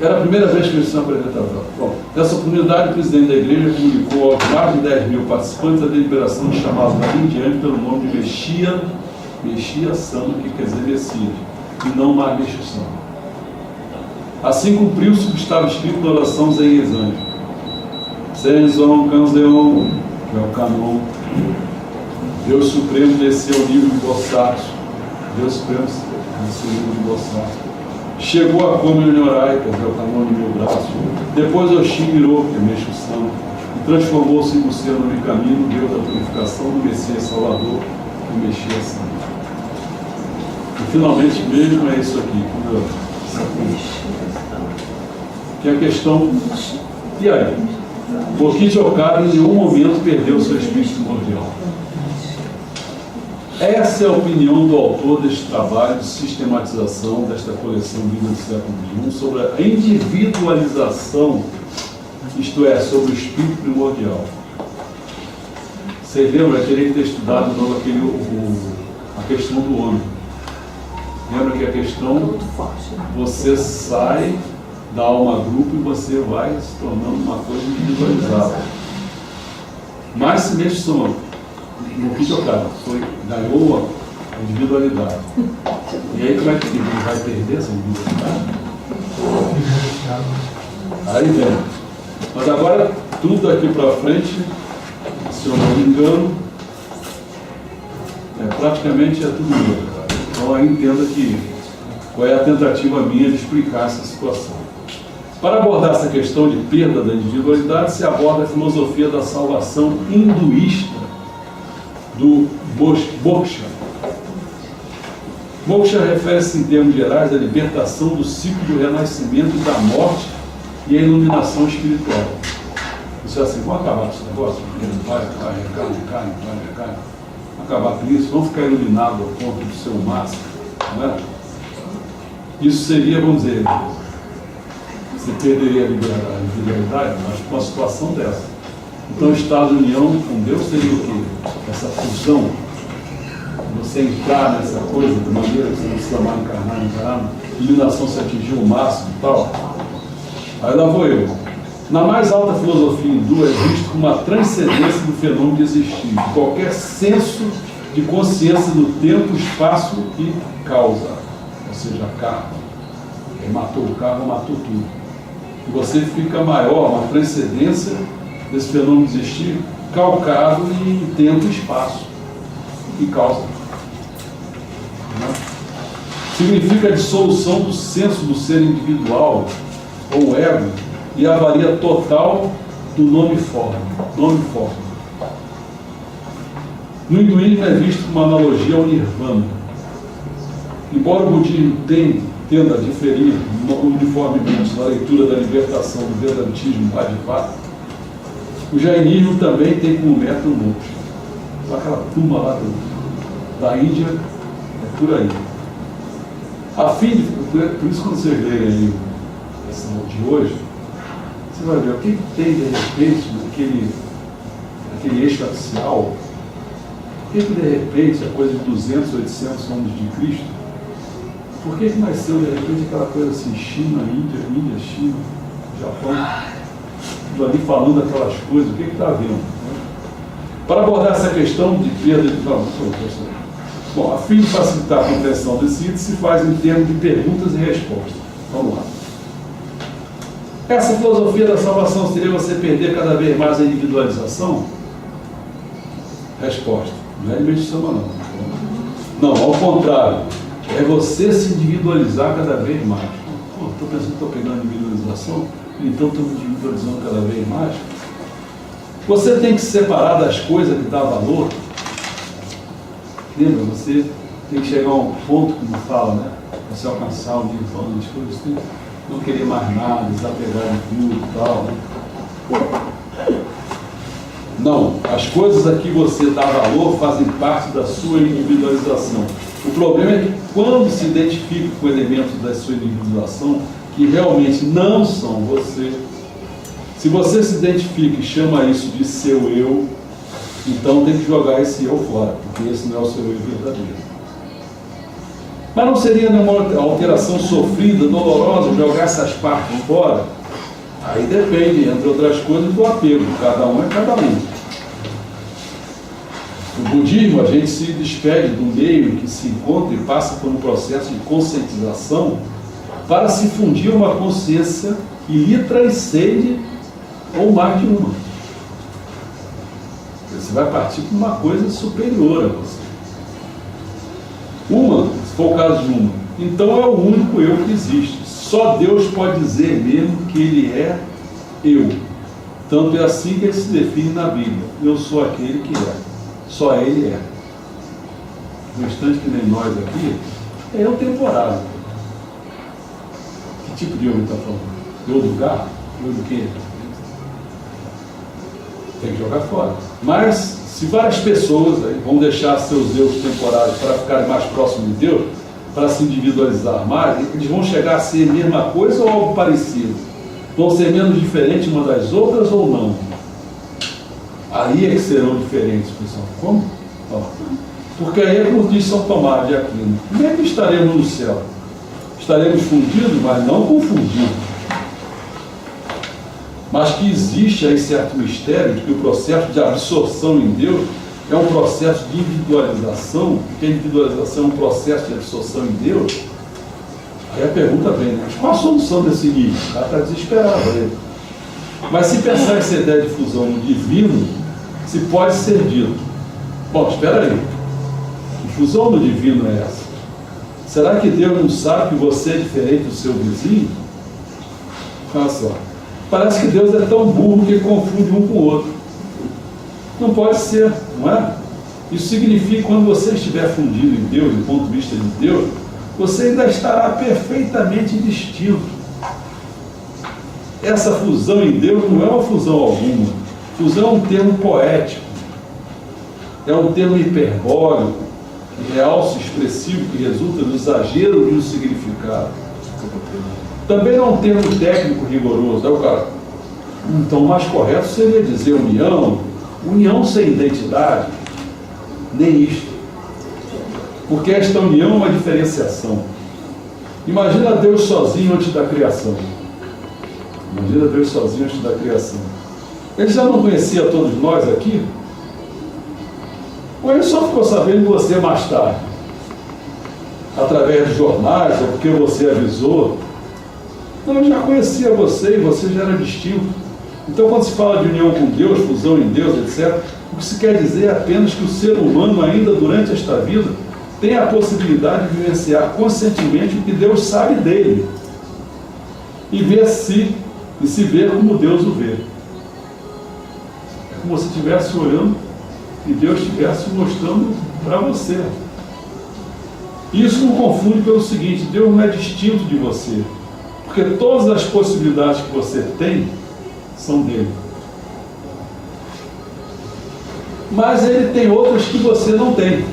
Era a primeira vez que o Meixo Sama apresentava. Bom, nessa oportunidade, o presidente da igreja comunicou aos mais de 10 mil participantes a deliberação de chamá-lo dali em diante pelo nome de Mexia Sama, que quer dizer Messias, e não mais Meixo Sama. Assim cumpriu-se o que estava escrito na oração Zen Exame. Senzon Kanzeon, que é o Canon. Deus Supremo desceu ao nível de Bossato. Deus Supremo desceu ao nível de Bossato. Chegou a Komi Nyorai, que é o Canon no meu braço. Depois Oshin virou, que é Meixo Sama, e transformou-se em Luciano no caminho, Deus da purificação do Messias Salvador, que Mexia Sama. E finalmente mesmo é isso aqui, que é a questão. E aí? O Kichokara em nenhum momento perdeu o seu espírito primordial. Essa é a opinião do autor deste trabalho de sistematização desta coleção Bíblia do século XXI sobre a individualização, isto é, sobre o espírito primordial. Vocês lembram? Eu teria que ter estudado de novo a questão do homem. Lembra que a questão, você sai da alma grupo e você vai se tornando uma coisa individualizada. Mas se Meixo Sama, no Kichokara, ganhou a individualidade. E aí como é que ele vai perder essa individualidade? Aí vem. Mas agora, tudo daqui para frente, se eu não me engano, praticamente é tudo meu. Então aí entenda que qual é a tentativa minha de explicar essa situação. Para abordar essa questão de perda da individualidade, se aborda a filosofia da salvação hinduísta do Moksha. Moksha refere-se em termos gerais à libertação do ciclo do renascimento e da morte e à iluminação espiritual. Você é assim, vamos acabar com esse negócio? Vai, recarne. Acabar com isso, vamos ficar iluminado ao ponto de ser o máximo, né? Isso seria, vamos dizer, você perderia a liberdade, mas com uma situação dessa. Então o estado de união com Deus seria o quê? Essa fusão, você entrar nessa coisa de maneira que você não precisa mais encarnar, iluminação se atingiu o máximo e tal. Aí lá vou eu. Na mais alta filosofia hindu é visto como uma transcendência do fenômeno de existir, qualquer senso de consciência do tempo, espaço e causa, ou seja, karma. Quem matou o karma, matou tudo. E você fica maior, uma transcendência desse fenômeno existir, calcado em tempo e espaço. O que causa? Significa a dissolução do senso do ser individual, ou ego, e a avaria total do nome forma. No hinduísmo é visto como uma analogia ao nirvana. Embora o budismo tenda a diferir uniformemente na leitura da libertação do Vedantismo Advaita, o jainismo também tem como meta o moksha. Aquela turma lá da Índia é por aí. Por isso, quando vocês lerem aí essa de hoje, você vai ver o que tem de repente naquele eixo axial. Por que de repente, a coisa de 200, 800 anos de Cristo, por que nasceu de repente aquela coisa assim, China, Índia, China, Japão, tudo ali falando aquelas coisas, o que está havendo? Para abordar essa questão de perda de... Bom, a fim de facilitar a compreensão desse item, se faz em termos de perguntas e respostas. Vamos lá. Essa filosofia da salvação seria você perder cada vez mais a individualização? Resposta. Não é de meditação, não. Não, ao contrário. É você se individualizar cada vez mais. Estou pensando que estou pegando individualização, então estou me individualizando cada vez mais. Você tem que se separar das coisas que dão valor. Lembra? Você tem que chegar a um ponto, como fala, né? Você alcançar o nirvana, as coisas, tem que não querer mais nada, desapegar de tudo e tal. Né? Não, as coisas a que você dá valor fazem parte da sua individualização. O problema é que quando se identifica com elementos da sua individualização que realmente não são você, se você se identifica e chama isso de seu eu, então tem que jogar esse eu fora, porque esse não é o seu eu verdadeiro. Mas não seria nenhuma alteração sofrida, dolorosa, jogar essas partes fora? Aí depende, entre outras coisas, do apego. Cada um é cada um. No budismo, a gente se despede do meio em que se encontra e passa por um processo de conscientização para se fundir uma consciência que lhe transcende ou mais de uma. Você vai partir para uma coisa superior a você. Uma, se for o caso de uma, então é o único eu que existe. Só Deus pode dizer mesmo que Ele é eu. Tanto é assim que Ele se define na Bíblia. Eu sou aquele que é. Só Ele é. O restante, que nem nós aqui, é eu temporário. Que tipo de eu ele está falando? Eu do gato? Eu do quê? Tem que jogar fora. Mas, se várias pessoas aí vão deixar seus eus temporários para ficarem mais próximos de Deus, para se individualizar mais, eles vão chegar a ser a mesma coisa ou algo parecido? Vão ser menos diferentes uma das outras ou não? Aí é que serão diferentes, pessoal. Como? Ó. Porque aí é como diz São Tomás de Aquino. Como é que estaremos no céu? Estaremos fundidos, mas não confundidos. Mas que existe aí certo mistério de que o processo de absorção em Deus é um processo de individualização, que a individualização é um processo de absorção em Deus. Aí a pergunta vem, né? Qual a solução desse nível? O cara está desesperado aí. Mas se pensar essa ideia de fusão no divino, se pode ser dito, bom, espera aí, que fusão no divino é essa? Será que Deus não sabe que você é diferente do seu vizinho? Olha só, parece que Deus é tão burro que ele confunde um com o outro. Não pode ser, não é? Isso significa que quando você estiver fundido em Deus, do ponto de vista de Deus, você ainda estará perfeitamente distinto. Essa fusão em Deus não é uma fusão alguma. Fusão é um termo poético, é um termo hiperbólico, realce expressivo que resulta do exagero de um significado. Também não é um termo técnico rigoroso, é o cara. Então, o mais correto seria dizer união sem identidade, nem isto. Porque esta união é uma diferenciação. Imagina Deus sozinho antes da criação. Imagina Deus sozinho antes da criação. Ele já não conhecia todos nós aqui? Ou ele só ficou sabendo de você mais tarde? Através de jornais, ou porque você avisou? Não, eu já conhecia você e você já era distinto. Então, quando se fala de união com Deus, fusão em Deus, etc., o que se quer dizer é apenas que o ser humano, ainda durante esta vida, tem a possibilidade de vivenciar conscientemente o que Deus sabe dele e se ver como Deus o vê. É como se estivesse olhando e Deus estivesse mostrando para você. Isso não confunde pelo seguinte: Deus não é distinto de você, porque todas as possibilidades que você tem são dele. Mas ele tem outras que você não tem.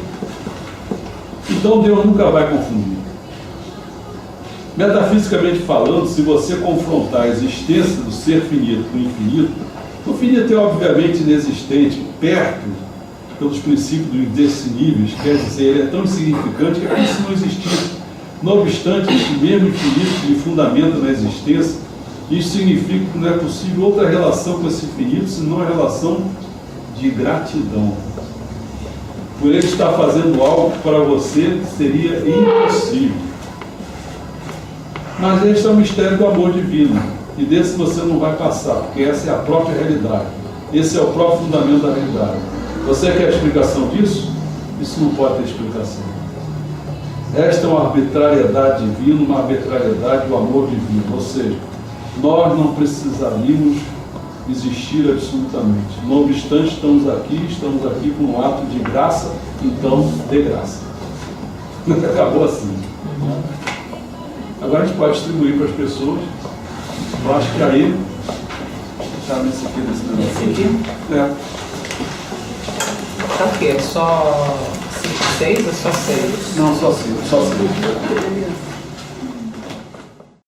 Então Deus nunca vai confundir. Metafisicamente falando, se você confrontar a existência do ser finito com o infinito, o finito é obviamente inexistente, perto pelos princípios do indeciníveis, quer dizer, ele é tão insignificante que é como se não existisse. Não obstante, esse mesmo infinito que lhe fundamenta na existência, isso significa que não é possível outra relação com esse infinito, senão a relação de gratidão. Por ele estar fazendo algo que para você seria impossível. Mas este é o mistério do amor divino, e desse você não vai passar, porque essa é a própria realidade. Esse é o próprio fundamento da realidade. Você quer a explicação disso? Isso não pode ter explicação. Esta é uma arbitrariedade divina, uma arbitrariedade do amor divino. Ou seja, nós não precisaríamos existir absolutamente. Não obstante, estamos aqui com um ato de graça, então dê graça. Acabou assim. Agora a gente pode distribuir para as pessoas. Eu acho que aí está nesse aqui, nesse negócio. Esse aqui? É. Tá o quê? É só 6 ou só 6? Não, só 6.